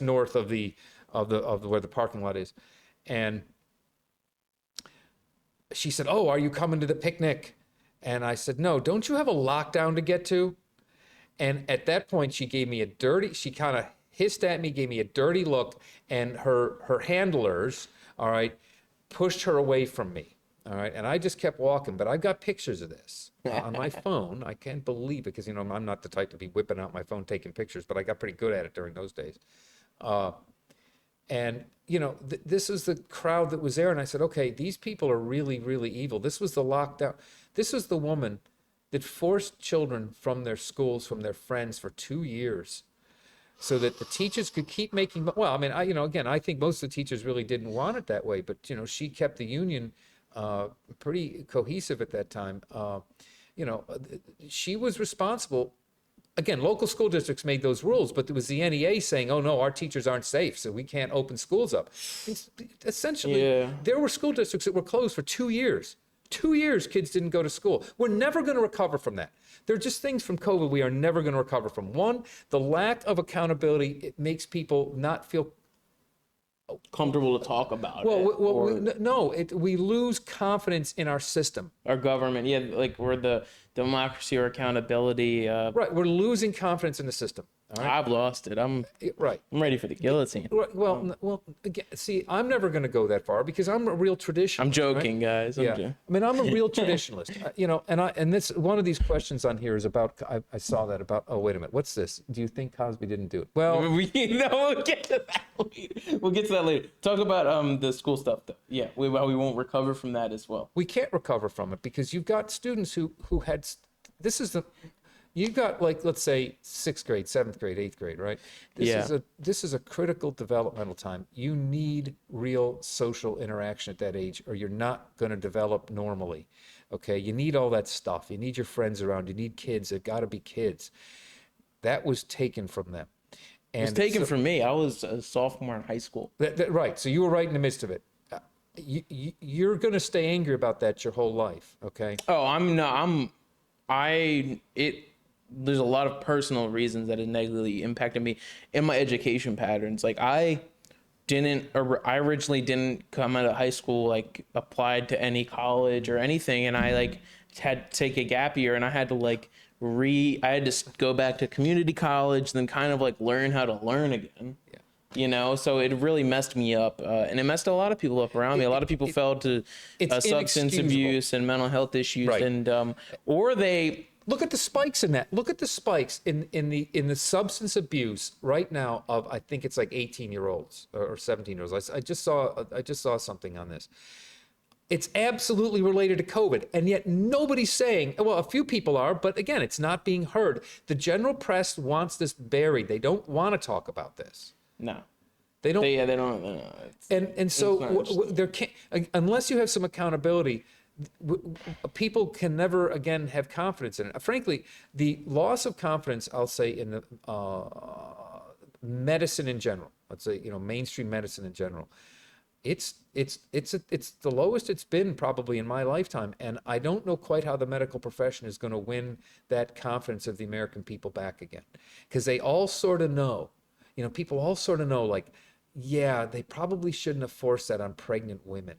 north of where the parking lot is. And she said, "Oh, are you coming to the picnic?" And I said, "No, don't you have a lockdown to get to?" And at that point, she kind of hissed at me, gave me a dirty look, and her handlers, all right, pushed her away from me, all right? And I just kept walking, but I've got pictures of this on my phone. I can't believe it, because, I'm not the type to be whipping out my phone taking pictures, but I got pretty good at it during those days. And, this is the crowd that was there, and I said, okay, these people are really, really evil. This was the lockdown. This was the woman that forced children from their schools, from their friends for 2 years, so that the teachers could keep making, well, I mean, I think most of the teachers really didn't want it that way, but, she kept the union pretty cohesive at that time. She was responsible. Again, local school districts made those rules, but it was the NEA saying, oh no, our teachers aren't safe, so we can't open schools up. Essentially, there were school districts that were closed for 2 years. 2 years kids didn't go to school. We're never going to recover from that. There are just things from COVID we are never going to recover from. One, the lack of accountability, it makes people not feel comfortable to talk about it. We lose confidence in our system. Our government, like we're the democracy or accountability. Right, we're losing confidence in the system. All right? I've lost it. I'm ready for the guillotine. Well, again, see, I'm never going to go that far because I'm a real traditionalist. I'm joking, right? Guys. I mean, I'm a real traditionalist. And this one of these questions on here is about. I saw that about. Oh, wait a minute. What's this? Do you think Cosby didn't do it? Well, we'll get to that later. We'll get to that later. Talk about the school stuff, though. Yeah, we won't recover from that as well. We can't recover from it because you've got students who had. You've got, like, let's say 6th grade, 7th grade, 8th grade, right? This is a critical developmental time. You need real social interaction at that age, or you're not going to develop normally. Okay, you need all that stuff. You need your friends around. You need kids. They've got to be kids. That was taken from them. And it was taken from me. I was a sophomore in high school. Right. So you were right in the midst of it. You're going to stay angry about that your whole life. Okay. Oh, I'm not. There's a lot of personal reasons that it negatively impacted me in my education patterns. Like I originally didn't come out of high school, like applied to any college or anything. And I like had to take a gap year, and I had to I had to go back to community college, then kind of like learn how to learn again. So it really messed me up, and it messed a lot of people up around me. A lot of people fell to substance abuse and mental health issues, right. And or they look at the spikes in that. Look at the spikes in the substance abuse right now of, I think it's like 18-year-olds or 17-year-olds. I just saw something on this. It's absolutely related to COVID, and yet nobody's saying. Well, a few people are, but again, it's not being heard. The general press wants this buried. They don't want to talk about this. No, they don't. They don't. And so there can't, unless you have some accountability, people can never again have confidence in it. Frankly, the loss of confidence, I'll say, in the medicine in general. Let's say mainstream medicine in general. It's the lowest it's been probably in my lifetime, and I don't know quite how the medical profession is going to win that confidence of the American people back again, because they all sort of know. People all sort of know, like, yeah, they probably shouldn't have forced that on pregnant women.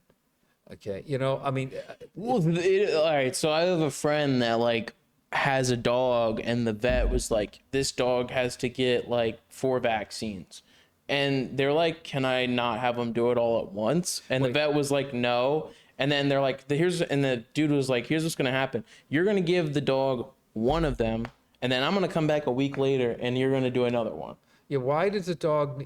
Okay, I mean... all right, so I have a friend that, has a dog, and the vet was like, this dog has to get, 4 vaccines. And they're like, can I not have him do it all at once? And the vet was like, no. And then they're like, and the dude was like, here's what's going to happen. You're going to give the dog one of them, and then I'm going to come back a week later, and you're going to do another one. Yeah, why does a dog?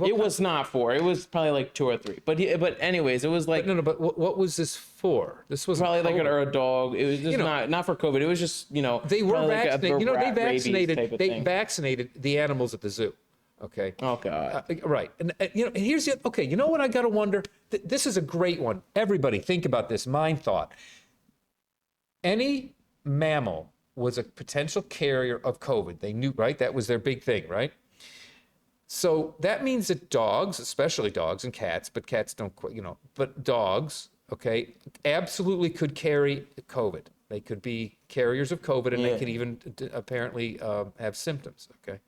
It was not 4. It was probably like 2 or 3. But anyways, it was like no. But what was this for? This was probably like a dog. It was just not for COVID. It was just they were vaccinated. They vaccinated the animals at the zoo. Okay. Oh God. Right. And and here's the okay. You know what I gotta wonder? This is a great one. Everybody, think about this. Mind thought. Any mammal was a potential carrier of COVID. They knew, right? That was their big thing, right? So that means that dogs, especially dogs and cats, but cats don't, but dogs, okay, absolutely could carry COVID. They could be carriers of COVID, and they could even apparently have symptoms, okay?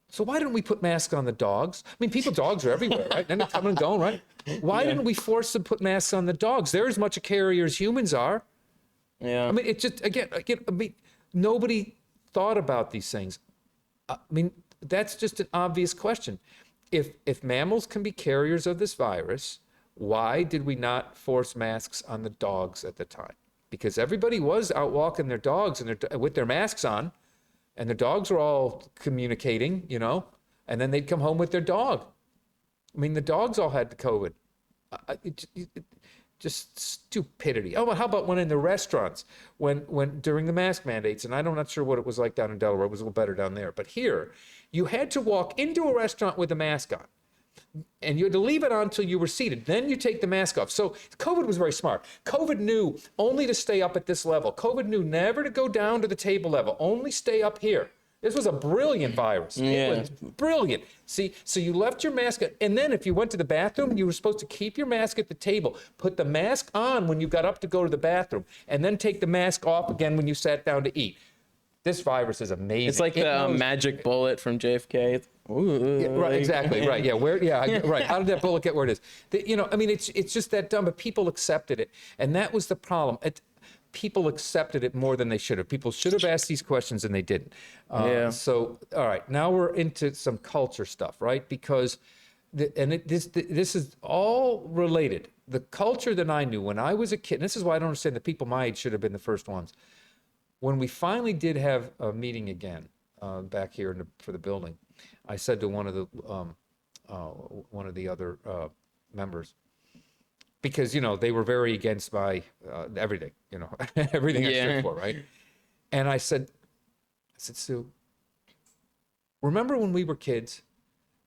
So why didn't we put masks on the dogs? I mean, dogs are everywhere, right? And they're coming and going, right? Why didn't we force them to put masks on the dogs? They're as much a carrier as humans are. Yeah. I mean, it just, again, nobody thought about these things. I mean, that's just an obvious question. If mammals can be carriers of this virus, why did we not force masks on the dogs at the time? Because everybody was out walking their dogs and with their masks on, and the dogs were all communicating, and then they'd come home with their dog. I mean, the dogs all had the COVID. Just stupidity. Oh, well, how about when in the restaurants, when during the mask mandates, and I'm not sure what it was like down in Delaware, it was a little better down there, but here, you had to walk into a restaurant with a mask on, and you had to leave it on until you were seated. Then you take the mask off. So COVID was very smart. COVID knew only to stay up at this level. COVID knew never to go down to the table level, only stay up here. This was a brilliant virus. Yeah. It was brilliant. See, so you left your mask, and then if you went to the bathroom, you were supposed to keep your mask at the table, put the mask on when you got up to go to the bathroom, and then take the mask off again when you sat down to eat. This virus is amazing. It's like the magic bullet from JFK. Ooh, yeah, right, exactly, right. Yeah, right. How did that bullet get where it is? I mean, it's just that dumb, but people accepted it, and that was the problem. People accepted it more than they should have. People should have asked these questions and they didn't. So, all right, now we're into some culture stuff, right? Because, this is all related. The culture that I knew when I was a kid, and this is why I don't understand that people my age should have been the first ones. When we finally did have a meeting again back here for the building, I said to one of the other members, because they were very against my everything, everything I stood for, right? And I said, Sue, remember when we were kids?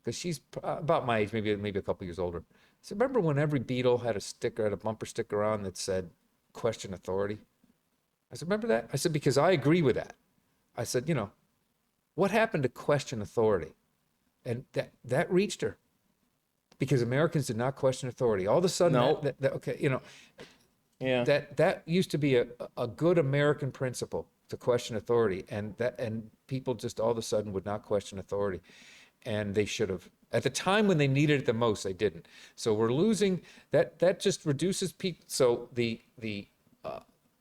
Because she's about my age, maybe a couple years older. I said, remember when every Beatle had a bumper sticker on that said, "Question authority"? I said, remember that? I said, because I agree with that. I said, what happened to question authority? And that reached her. Because Americans did not question authority. All of a sudden, that used to be a good American principle, to question authority, and people just all of a sudden would not question authority, and they should have. At the time when they needed it the most, they didn't. So we're losing that. That just reduces people. So the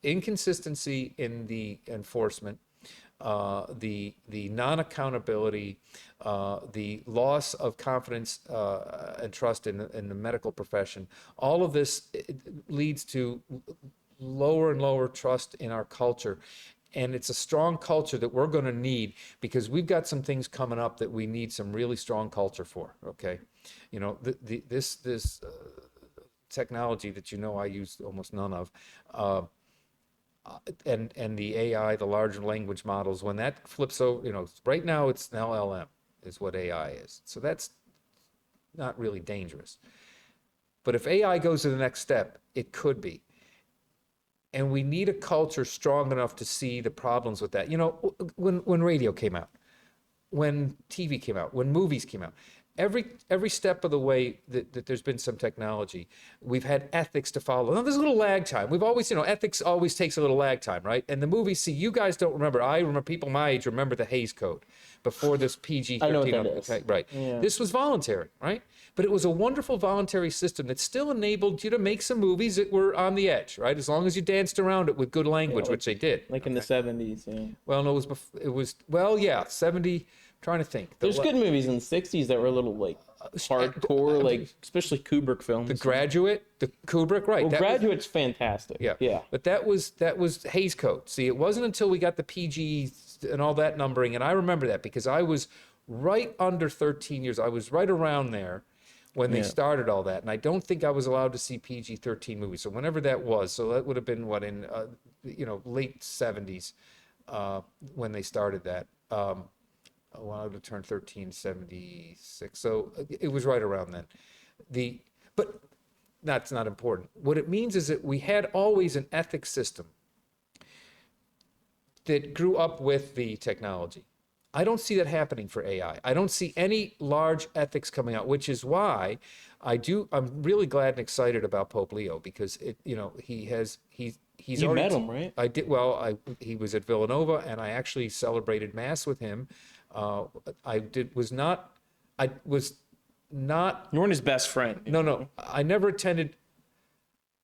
inconsistency in the enforcement, the non-accountability, the loss of confidence and trust in the medical profession, all of this leads to lower and lower trust in our culture. And it's a strong culture that we're going to need, because we've got some things coming up that we need some really strong culture for, okay? This technology that I use almost none of, and the AI, the large language models, when that flips over, right now it's an LLM is what AI is. So that's not really dangerous. But if AI goes to the next step, it could be. And we need a culture strong enough to see the problems with that. When radio came out, when TV came out, when movies came out, every step of the way that there's been some technology, we've had ethics to follow. Now, there's a little lag time. We've always, ethics always takes a little lag time, right? And the movies, see, you guys don't remember. I remember, people my age remember the Hays Code before this PG-13. I know what that is. Okay, right. Yeah. This was voluntary, right? But it was a wonderful voluntary system that still enabled you to make some movies that were on the edge, right? As long as you danced around it with good language, which they did. Like in the 70s, yeah. Well, no, it was 70. Trying to think. There's good movies in the 60s that were a little hardcore, especially Kubrick films. The Graduate, the Kubrick, right? Well, Graduate's fantastic. Yeah. But that was Hays Code. See, it wasn't until we got the PG and all that numbering, and I remember that because I was right under 13 years. I was right around there when they started all that. And I don't think I was allowed to see PG-13 movies. So whenever that was, so that would have been what, in, late 70s when they started that. Well, I would have turned 13, 76. So it was right around then. But that's not important. What it means is that we had always an ethics system that grew up with the technology. I don't see that happening for AI. I don't see any large ethics coming out, which is why I'm really glad and excited about Pope Leo, because he's You already, met him, right? I did. Well, he was at Villanova, and I actually celebrated Mass with him. I was not. You weren't his best friend. No. I never attended.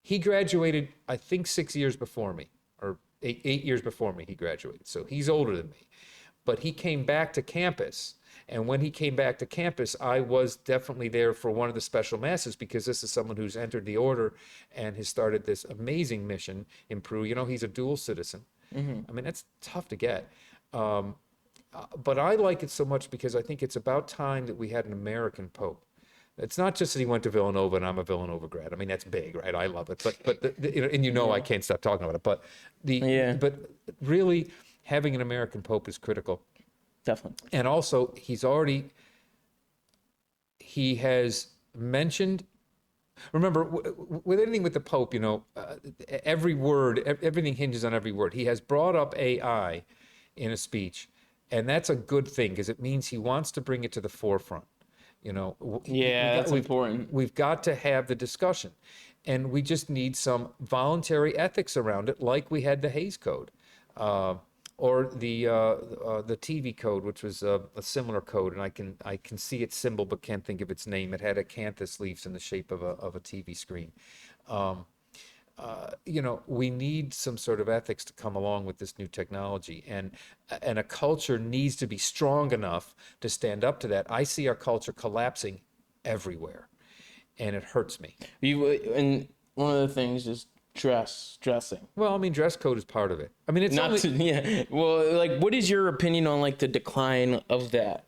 He graduated, I think, 6 years before me, or eight years before me. He graduated, so he's older than me. But he came back to campus, and when he came back to campus, I was definitely there for one of the special masses, because this is someone who's entered the order and has started this amazing mission in Peru. He's a dual citizen. I mean, that's tough to get. But I like it so much because I think it's about time that we had an American Pope. It's not just that he went to Villanova and I'm a Villanova grad. I mean, that's big, right? I love it. But I can't stop talking about it. But really, having an American Pope is critical. Definitely. And also, he has mentioned, remember, with anything with the Pope, every word, everything hinges on every word. He has brought up AI in a speech, and that's a good thing because it means he wants to bring it to the forefront. That's important. We've got to have the discussion, and we just need some voluntary ethics around it, like we had the Hays Code. Or the TV code, which was a similar code, and I can see its symbol but can't think of its name. It had acanthus leaves in the shape of a TV screen. We need some sort of ethics to come along with this new technology, and a culture needs to be strong enough to stand up to that. I see our culture collapsing everywhere, and it hurts me. And one of the things is dressing. Well, I mean, dress code is part of it. I mean, it's Well, what is your opinion on the decline of that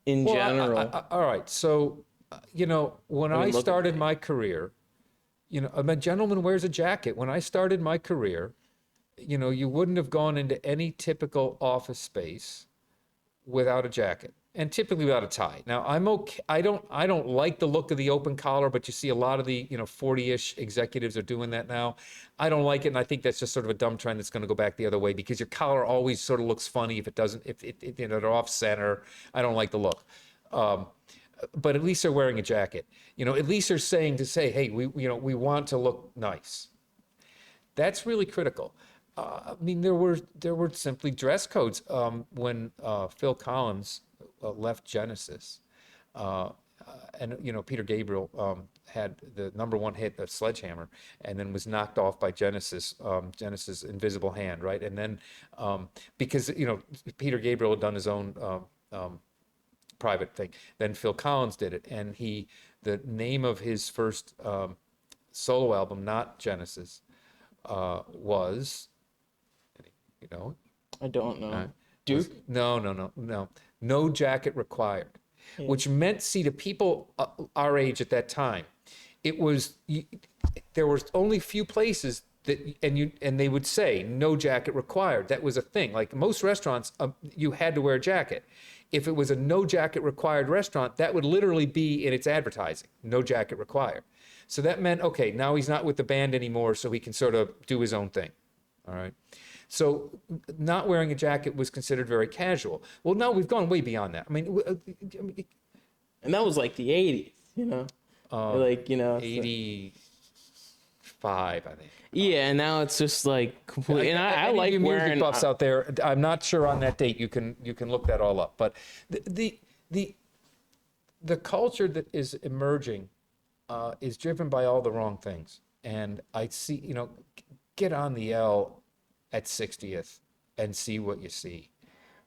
in general? All right. So, when I started my career, a gentleman wears a jacket. When I started my career, you wouldn't have gone into any typical office space without a jacket, and typically without a tie. Now, I'm okay. I don't like the look of the open collar, but you see a lot of the 40-ish executives are doing that now. I don't like it, and I think that's just sort of a dumb trend that's going to go back the other way, because your collar always sort of looks funny if it doesn't, if they're off center. I don't like the look. But at least they're wearing a jacket. At least they're saying, hey, we want to look nice. That's really critical. I mean, there were simply dress codes when Phil Collins left Genesis, and Peter Gabriel had the #1 hit, the Sledgehammer, and then was knocked off by Genesis, Invisible Hand, right? And then because Peter Gabriel had done his own private thing, then Phil Collins did it, and the name of his first solo album, not Genesis, was, I don't know. Duke? No Jacket Required, which meant, to people our age at that time, there was only few places that, and they would say no jacket required. That was a thing. Like most restaurants, you had to wear a jacket. If it was a no jacket required restaurant, that would literally be in its advertising, no jacket required. So that meant, okay, now he's not with the band anymore, so he can sort of do his own thing. All right. So not wearing a jacket was considered very casual. Well, now we've gone way beyond that. I mean, and that was like the 80s, 85, I think. Yeah, and now it's just like completely. And I like you wearing music buffs out there. I'm not sure on that date. You can look that all up. But the culture that is emerging is driven by all the wrong things. And I see, get on the L at 60th and see what you see.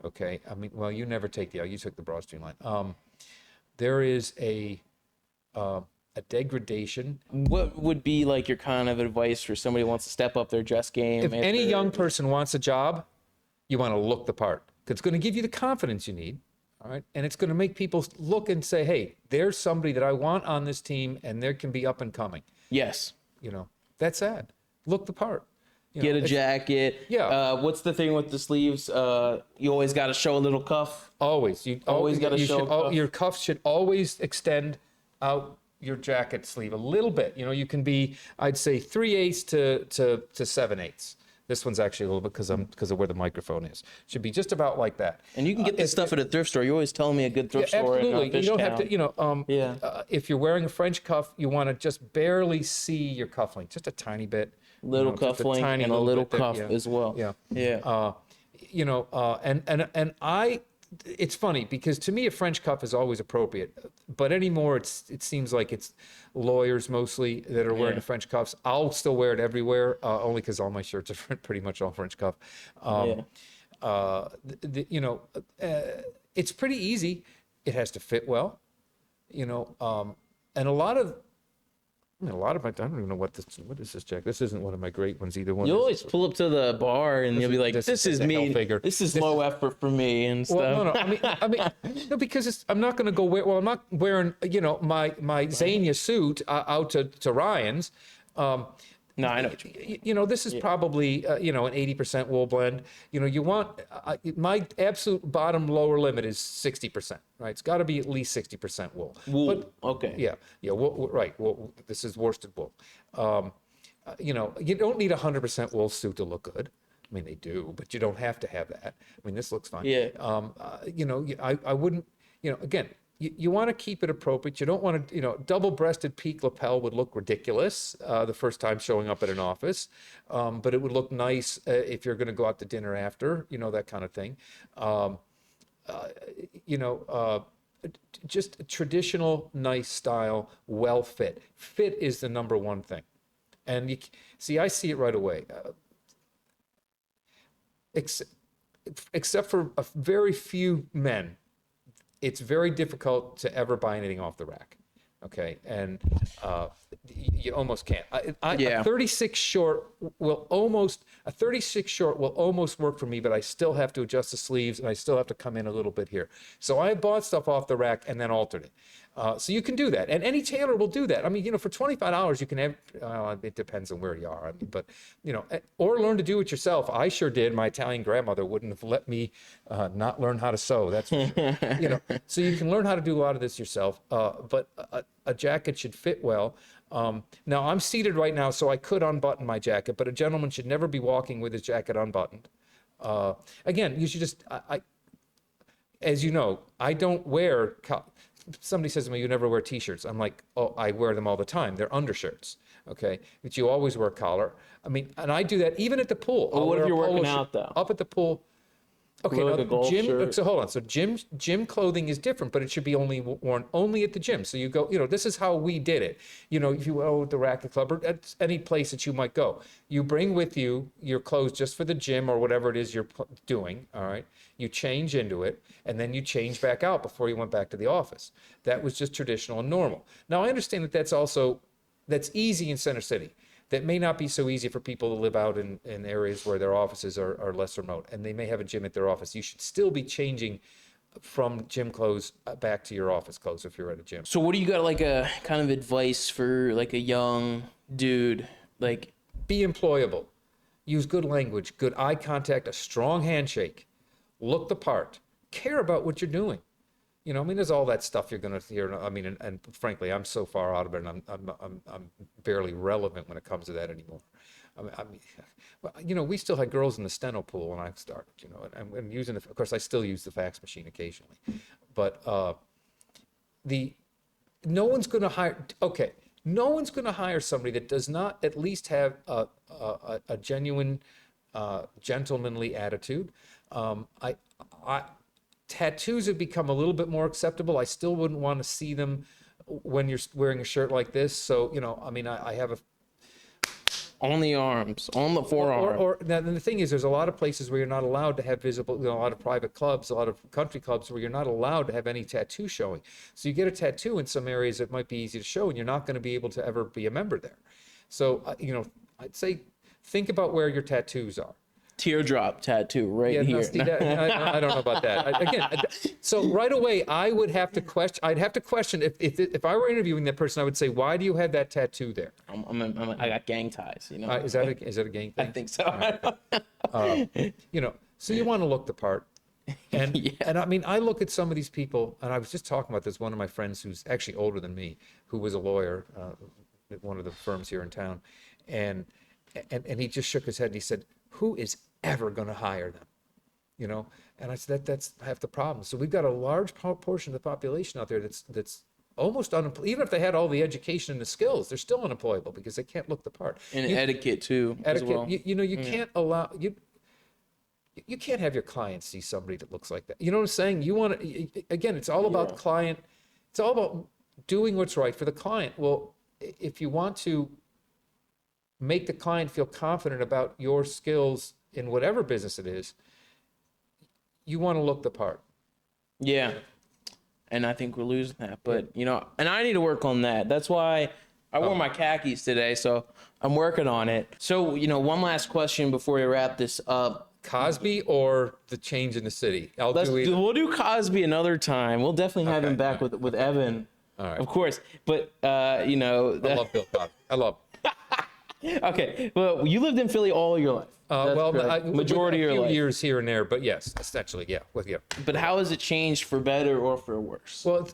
Okay. I mean, well, you never take the L. You took the Broad Street line. There is a degradation. What would be like your kind of advice for somebody who wants to step up their dress game? If any young person wants a job, you want to look the part, because it's going to give you the confidence you need. All right. And it's going to make people look and say, hey, there's somebody that I want on this team and they can be up and coming. Yes. You know, that's sad. Look the part. You Get know, a jacket. Yeah. What's the thing with the sleeves? You always got to show a little cuff. Always. You Always gotta show a cuff. Your cuffs should always extend out your jacket sleeve a little bit. You know, you can be, I'd say 3/8 to 7/8. This one's actually a little bit because of where the microphone is. Should be just about like that. And you can get this stuff at a thrift store. You're always telling me a good thrift store. Absolutely. You don't have to, you know, Yeah. If you're wearing a French cuff, you want to just barely see your cufflink, just a tiny bit. Little cuff link and a little cuff as well. Yeah. Yeah. You know, and it's funny because to me a French cuff is always appropriate, but anymore it seems like it's lawyers mostly that are wearing the French cuffs. I'll still wear it everywhere, only because all my shirts are pretty much all French cuff. You know, it's pretty easy. It has to fit well, you know, and a lot of my, I don't even know what is this jacket? This isn't one of my great ones either. You always pull up to the bar and you'll be like, this is me. This is low effort for me and stuff. Well, no. I mean, no, because I'm not going to go wear. Well, I'm not wearing, you know, my Xenia suit out to Ryan's. No, I know what you mean. You know, this is probably, you know, an 80% wool blend. You know, you want, my absolute bottom lower limit is 60%, right? It's got to be at least 60% wool. Wool, but, okay. Yeah, wool, right. Well, this is worsted wool. You know, you don't need a 100% wool suit to look good. I mean, they do, but you don't have to have that. I mean, this looks fine. Yeah. You know, I wouldn't, you know, again, you want to keep it appropriate. You don't want to, you know, double-breasted peak lapel would look ridiculous the first time showing up at an office, but it would look nice if you're going to go out to dinner after, you know, that kind of thing. You know, just a traditional, nice style, well fit. Fit is the number one thing. And you see, I see it right away. Except for a very few men, it's very difficult to ever buy anything off the rack. Okay. And you almost can't. A 36 short will almost work for me, but I still have to adjust the sleeves and I still have to come in a little bit here. So I bought stuff off the rack and then altered it. So you can do that. And any tailor will do that. I mean, you know, for $25, you can have, it depends on where you are. I mean, but, you know, or learn to do it yourself. I sure did. My Italian grandmother wouldn't have let me not learn how to sew. That's, you know, so you can learn how to do a lot of this yourself. But a jacket should fit well. Now I'm seated right now, so I could unbutton my jacket, but a gentleman should never be walking with his jacket unbuttoned. Again, you should just, as you know, I don't wear, somebody says to me, you never wear t-shirts. I'm like, oh, I wear them all the time. They're undershirts, okay? But you always wear a collar. I mean, and I do that even at the pool. Well, what if you're working out though? Up at the pool. Okay, like now, a shirt. so hold on. So gym clothing is different, but it should be worn only at the gym. So you go, you know, this is how we did it. You know, if you go to the racket club or at any place that you might go, you bring with you your clothes just for the gym or whatever it is you're doing, all right? You change into it, and then you change back out before you went back to the office. That was just traditional and normal. Now, I understand that that's easy in Center City. That may not be so easy for people to live out in areas where their offices are less remote, and they may have a gym at their office. You should still be changing from gym clothes back to your office clothes if you're at a gym. So what do you got, like a kind of advice for like a young dude? Like, be employable, use good language, good eye contact, a strong handshake, look the part, care about what you're doing. You know, I mean, there's all that stuff you're going to hear. I mean, and frankly, I'm so far out of it, and I'm barely relevant when it comes to that anymore. I mean, well, you know, we still had girls in the steno pool when I started. You know, and using of course, I still use the fax machine occasionally, but no one's going to hire. Okay, no one's going to hire somebody that does not at least have a genuine, gentlemanly attitude. Tattoos have become a little bit more acceptable. I still wouldn't want to see them when you're wearing a shirt like this. So, you know, I mean, I have a... On the arms, on the forearm. Now, the thing is, there's a lot of places where you're not allowed to have visible, you know, a lot of private clubs, a lot of country clubs where you're not allowed to have any tattoo showing. So you get a tattoo in some areas that might be easy to show, and you're not going to be able to ever be a member there. So, you know, I'd say think about where your tattoos are. teardrop tattoo right Yeah, here. no, see, I don't know about that. Again, so right away, I would have to question. I'd have to question if I were interviewing that person. I would say, why do you have that tattoo there? I got gang ties, you know. Is that a gang thing? I think so. You know, so you want to look the part. And Yeah. and I mean, I look at some of these people, and I was just talking about this. One of my friends who's actually older than me, who was a lawyer at one of the firms here in town, and he just shook his head and he said, "Who is ever going to hire them?" You know, and I said that's half the problem. So we've got a large portion of the population out there that's almost unemployed. Even if they had all the education and the skills, they're still unemployable because they can't look the part. And etiquette too, as well. You know, you can't allow you can't have your clients see somebody that looks like that. You know what I'm saying? You want to, again, it's all about client. It's all about doing what's right for the client. Well, if you want to make the client feel confident about your skills in whatever business it is, you want to look the part. Yeah. And I think we're losing that. But, you know, and I need to work on that. That's why I wore my khakis today. So I'm working on it. So, you know, one last question before we wrap this up. Cosby or the change in the city? We'll do Cosby another time. We'll definitely have him back with Evan. All right. Of course. But, you know. I love Bill Cosby. I love him. Okay. Well, you lived in Philly all your life. Majority of your life. Years here and there, but yes, essentially, yeah. But how has it changed for better or for worse? Well,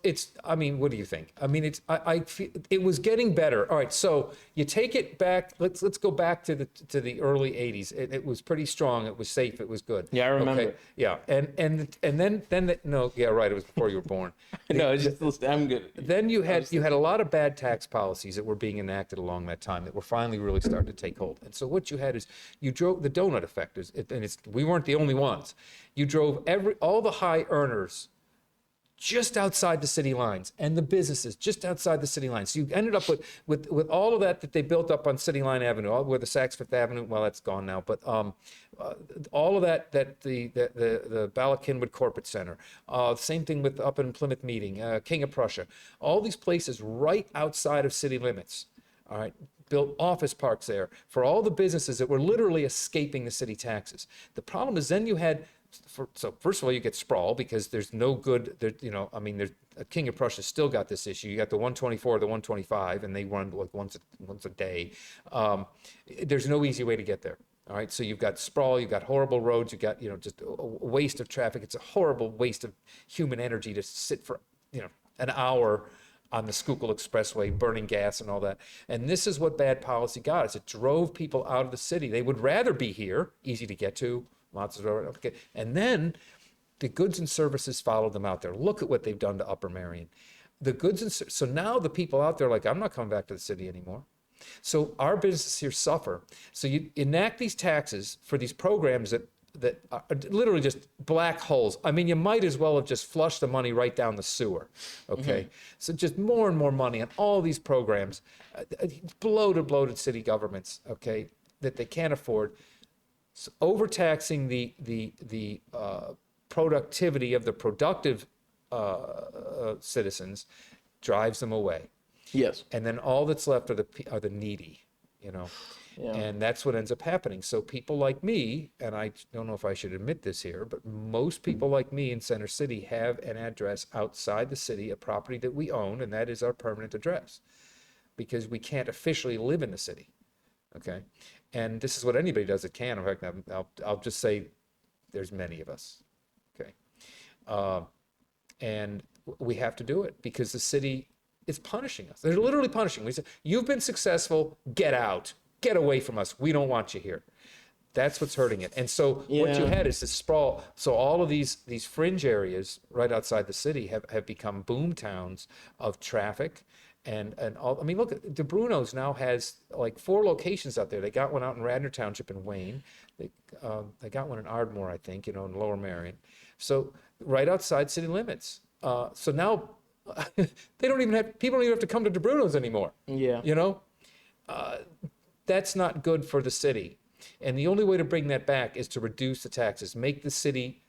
I mean, what do you think? I mean, I feel it was getting better. All right, so you take it back. Let's go back to the early '80s. It was pretty strong. It was safe. It was good. Yeah, I remember. Okay. Yeah, and then no, yeah, right. It was before you were born. No, it's just I'm good. Then you had a lot of bad tax policies that were being enacted along that time that were finally really starting to take hold. And so what you had is you drove the donut effect, we weren't the only ones. You drove all the high earners just outside the city lines, and the businesses just outside the city lines. So you ended up with all of that they built up on City Line Avenue, where the Saks Fifth Avenue, well, that's gone now, but all of that the Bala Cynwyd Corporate Center, same thing with up in Plymouth Meeting, King of Prussia, all these places right outside of city limits. All right, built office parks there for all the businesses that were literally escaping the city taxes. The problem is then you had, so first of all, you get sprawl because there's no good, you know, I mean, there's King of Prussia still got this issue. You got the 124, the 125, and they run like once a day. There's no easy way to get there. All right, so you've got sprawl, you've got horrible roads, you've got, you know, just a waste of traffic. It's a horrible waste of human energy to sit for, you know, an hour on the Schuylkill Expressway, burning gas and all that. And this is what bad policy got us. It drove people out of the city. They would rather be here, easy to get to, lots of, okay. And then the goods and services followed them out there. Look at what they've done to Upper Marion. The goods and so now the people out there are like, I'm not coming back to the city anymore. So our businesses here suffer. So you enact these taxes for these programs that are literally just black holes. I mean, you might as well have just flushed the money right down the sewer, okay? Mm-hmm. So just more and more money on all these programs, bloated city governments, okay, that they can't afford. So overtaxing the productivity of the productive citizens drives them away. Yes. And then all that's left are the needy, you know? Yeah. And that's what ends up happening. So people like me, and I don't know if I should admit this here, but most people like me in Center City have an address outside the city, a property that we own, and that is our permanent address because we can't officially live in the city, okay? And this is what anybody does that can. In fact, I'll just say there's many of us, okay? And we have to do it because the city is punishing us. They're literally punishing. We say, you've been successful, get out. Get away from us. We don't want you here. That's what's hurting it. And so what you had is this sprawl. So all of these fringe areas right outside the city have become boom towns of traffic and all. I mean, look, De Bruno's now has like 4 locations out there. They got one out in Radnor Township in Wayne. They got one in Ardmore, I think, you know, in Lower Marion. So right outside city limits. So now people don't even have to come to De Bruno's anymore. Yeah. You know? That's not good for the city. And the only way to bring that back is to reduce the taxes, make the city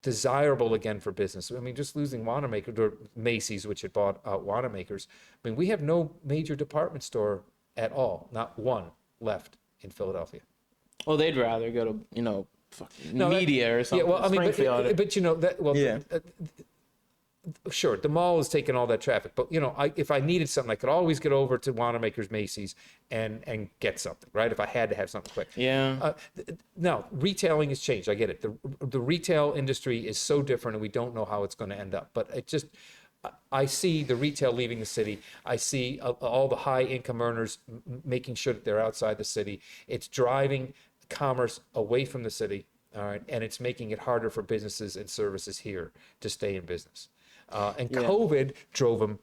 desirable again for business. I mean, just losing Wanamaker or Macy's, which had bought out Wanamaker's. I mean, we have no major department store at all, not one left in Philadelphia. Well, they'd rather go to, you know, fucking No, media or something. Yeah, well, I mean, Springfield. but you know that. Well, Yeah. Sure, the mall is taking all that traffic, but you know, if I needed something, I could always get over to Wanamaker's, Macy's, and get something, right? If I had to have something quick. Yeah. Now, retailing has changed. I get it. The retail industry is so different, and we don't know how it's going to end up. But it just, I see the retail leaving the city. I see all the high income earners making sure that they're outside the city. It's driving commerce away from the city. All right, and it's making it harder for businesses and services here to stay in business. And COVID drove them.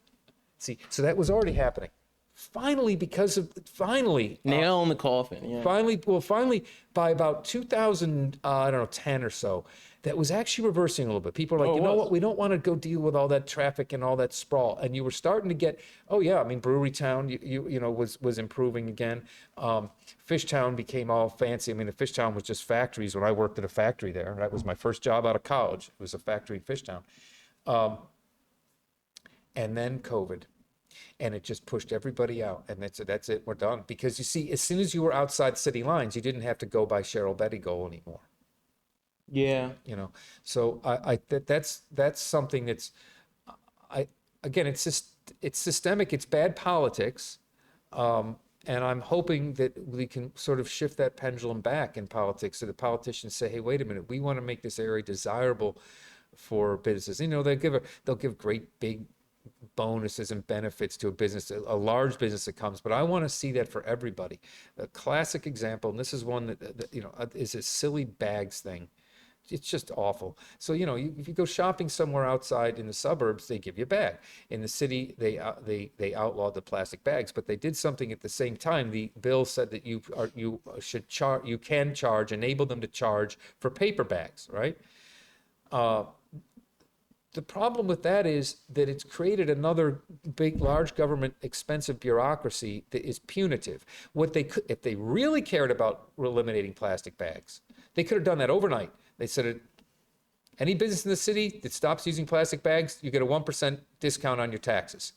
See, so that was already happening. Finally, Nail in the coffin. Yeah. Finally, by about 2010 or so, that was actually reversing a little bit. People are like, you know what? We don't want to go deal with all that traffic and all that sprawl. And you were starting to get, oh yeah, I mean, Brewery Town, you know, was improving again. Fish Town became all fancy. I mean, the Fish Town was just factories when I worked at a factory there. That was my first job out of college. It was a factory in Fish Town. And then COVID, and it just pushed everybody out. And that's it. We're done. Because you see, as soon as you were outside city lines, you didn't have to go by Cheryl Bettygoal anymore. Yeah. You know, so that's something that's, again, it's systemic. It's bad politics. And I'm hoping that we can sort of shift that pendulum back in politics so the politicians say, hey, wait a minute, we want to make this area desirable for businesses. You know, they'll give great big bonuses and benefits to a business, a large business that comes, but I want to see that for everybody. A classic example, and this is one that you know, is a silly bags thing. It's just awful. So, you know, if you go shopping somewhere outside in the suburbs, they give you a bag. In the city, they outlawed the plastic bags, but they did something at the same time. The bill said that you can enable them to charge for paper bags, right? The problem with that is that it's created another large government, expensive bureaucracy that is punitive. What they could, if they really cared about eliminating plastic bags, they could have done that overnight. They said, any business in the city that stops using plastic bags, you get a 1% discount on your taxes.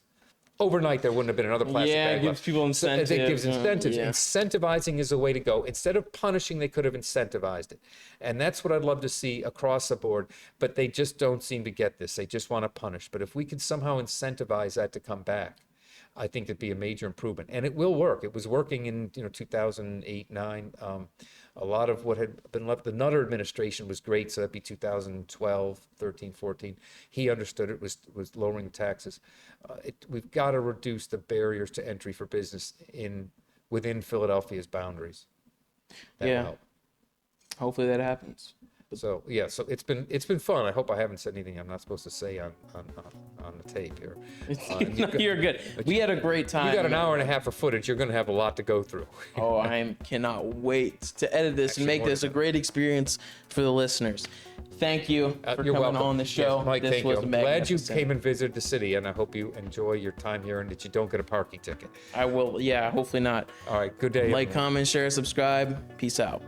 Overnight, there wouldn't have been another plastic bag. Yeah, it gives people incentives. It gives incentives. Yeah. Incentivizing is a way to go. Instead of punishing, they could have incentivized it. And that's what I'd love to see across the board. But they just don't seem to get this. They just want to punish. But if we could somehow incentivize that to come back, I think it'd be a major improvement. And it will work. It was working in 2008, 9. A lot of what had been left, the Nutter administration was great, so that'd be 2012, 13, 14. He understood it, was lowering taxes. We've got to reduce the barriers to entry for business within Philadelphia's boundaries. That will help. Hopefully that happens. So yeah, so it's been fun. I hope I haven't said anything I'm not supposed to say on the tape here. No, you're good. We had a great time. You got an hour and a half of footage. You're going to have a lot to go through. Oh, I cannot wait to edit this and make this a great experience for the listeners. Thank you for You're coming welcome. on the show. Yes, Mike, this thank was you. I'm glad you magnificent. came and visited the city, and I hope you enjoy your time here and that you don't get a parking ticket. I will. Yeah, hopefully not. All right, good day. Like, everyone. comment, share, subscribe. Peace out.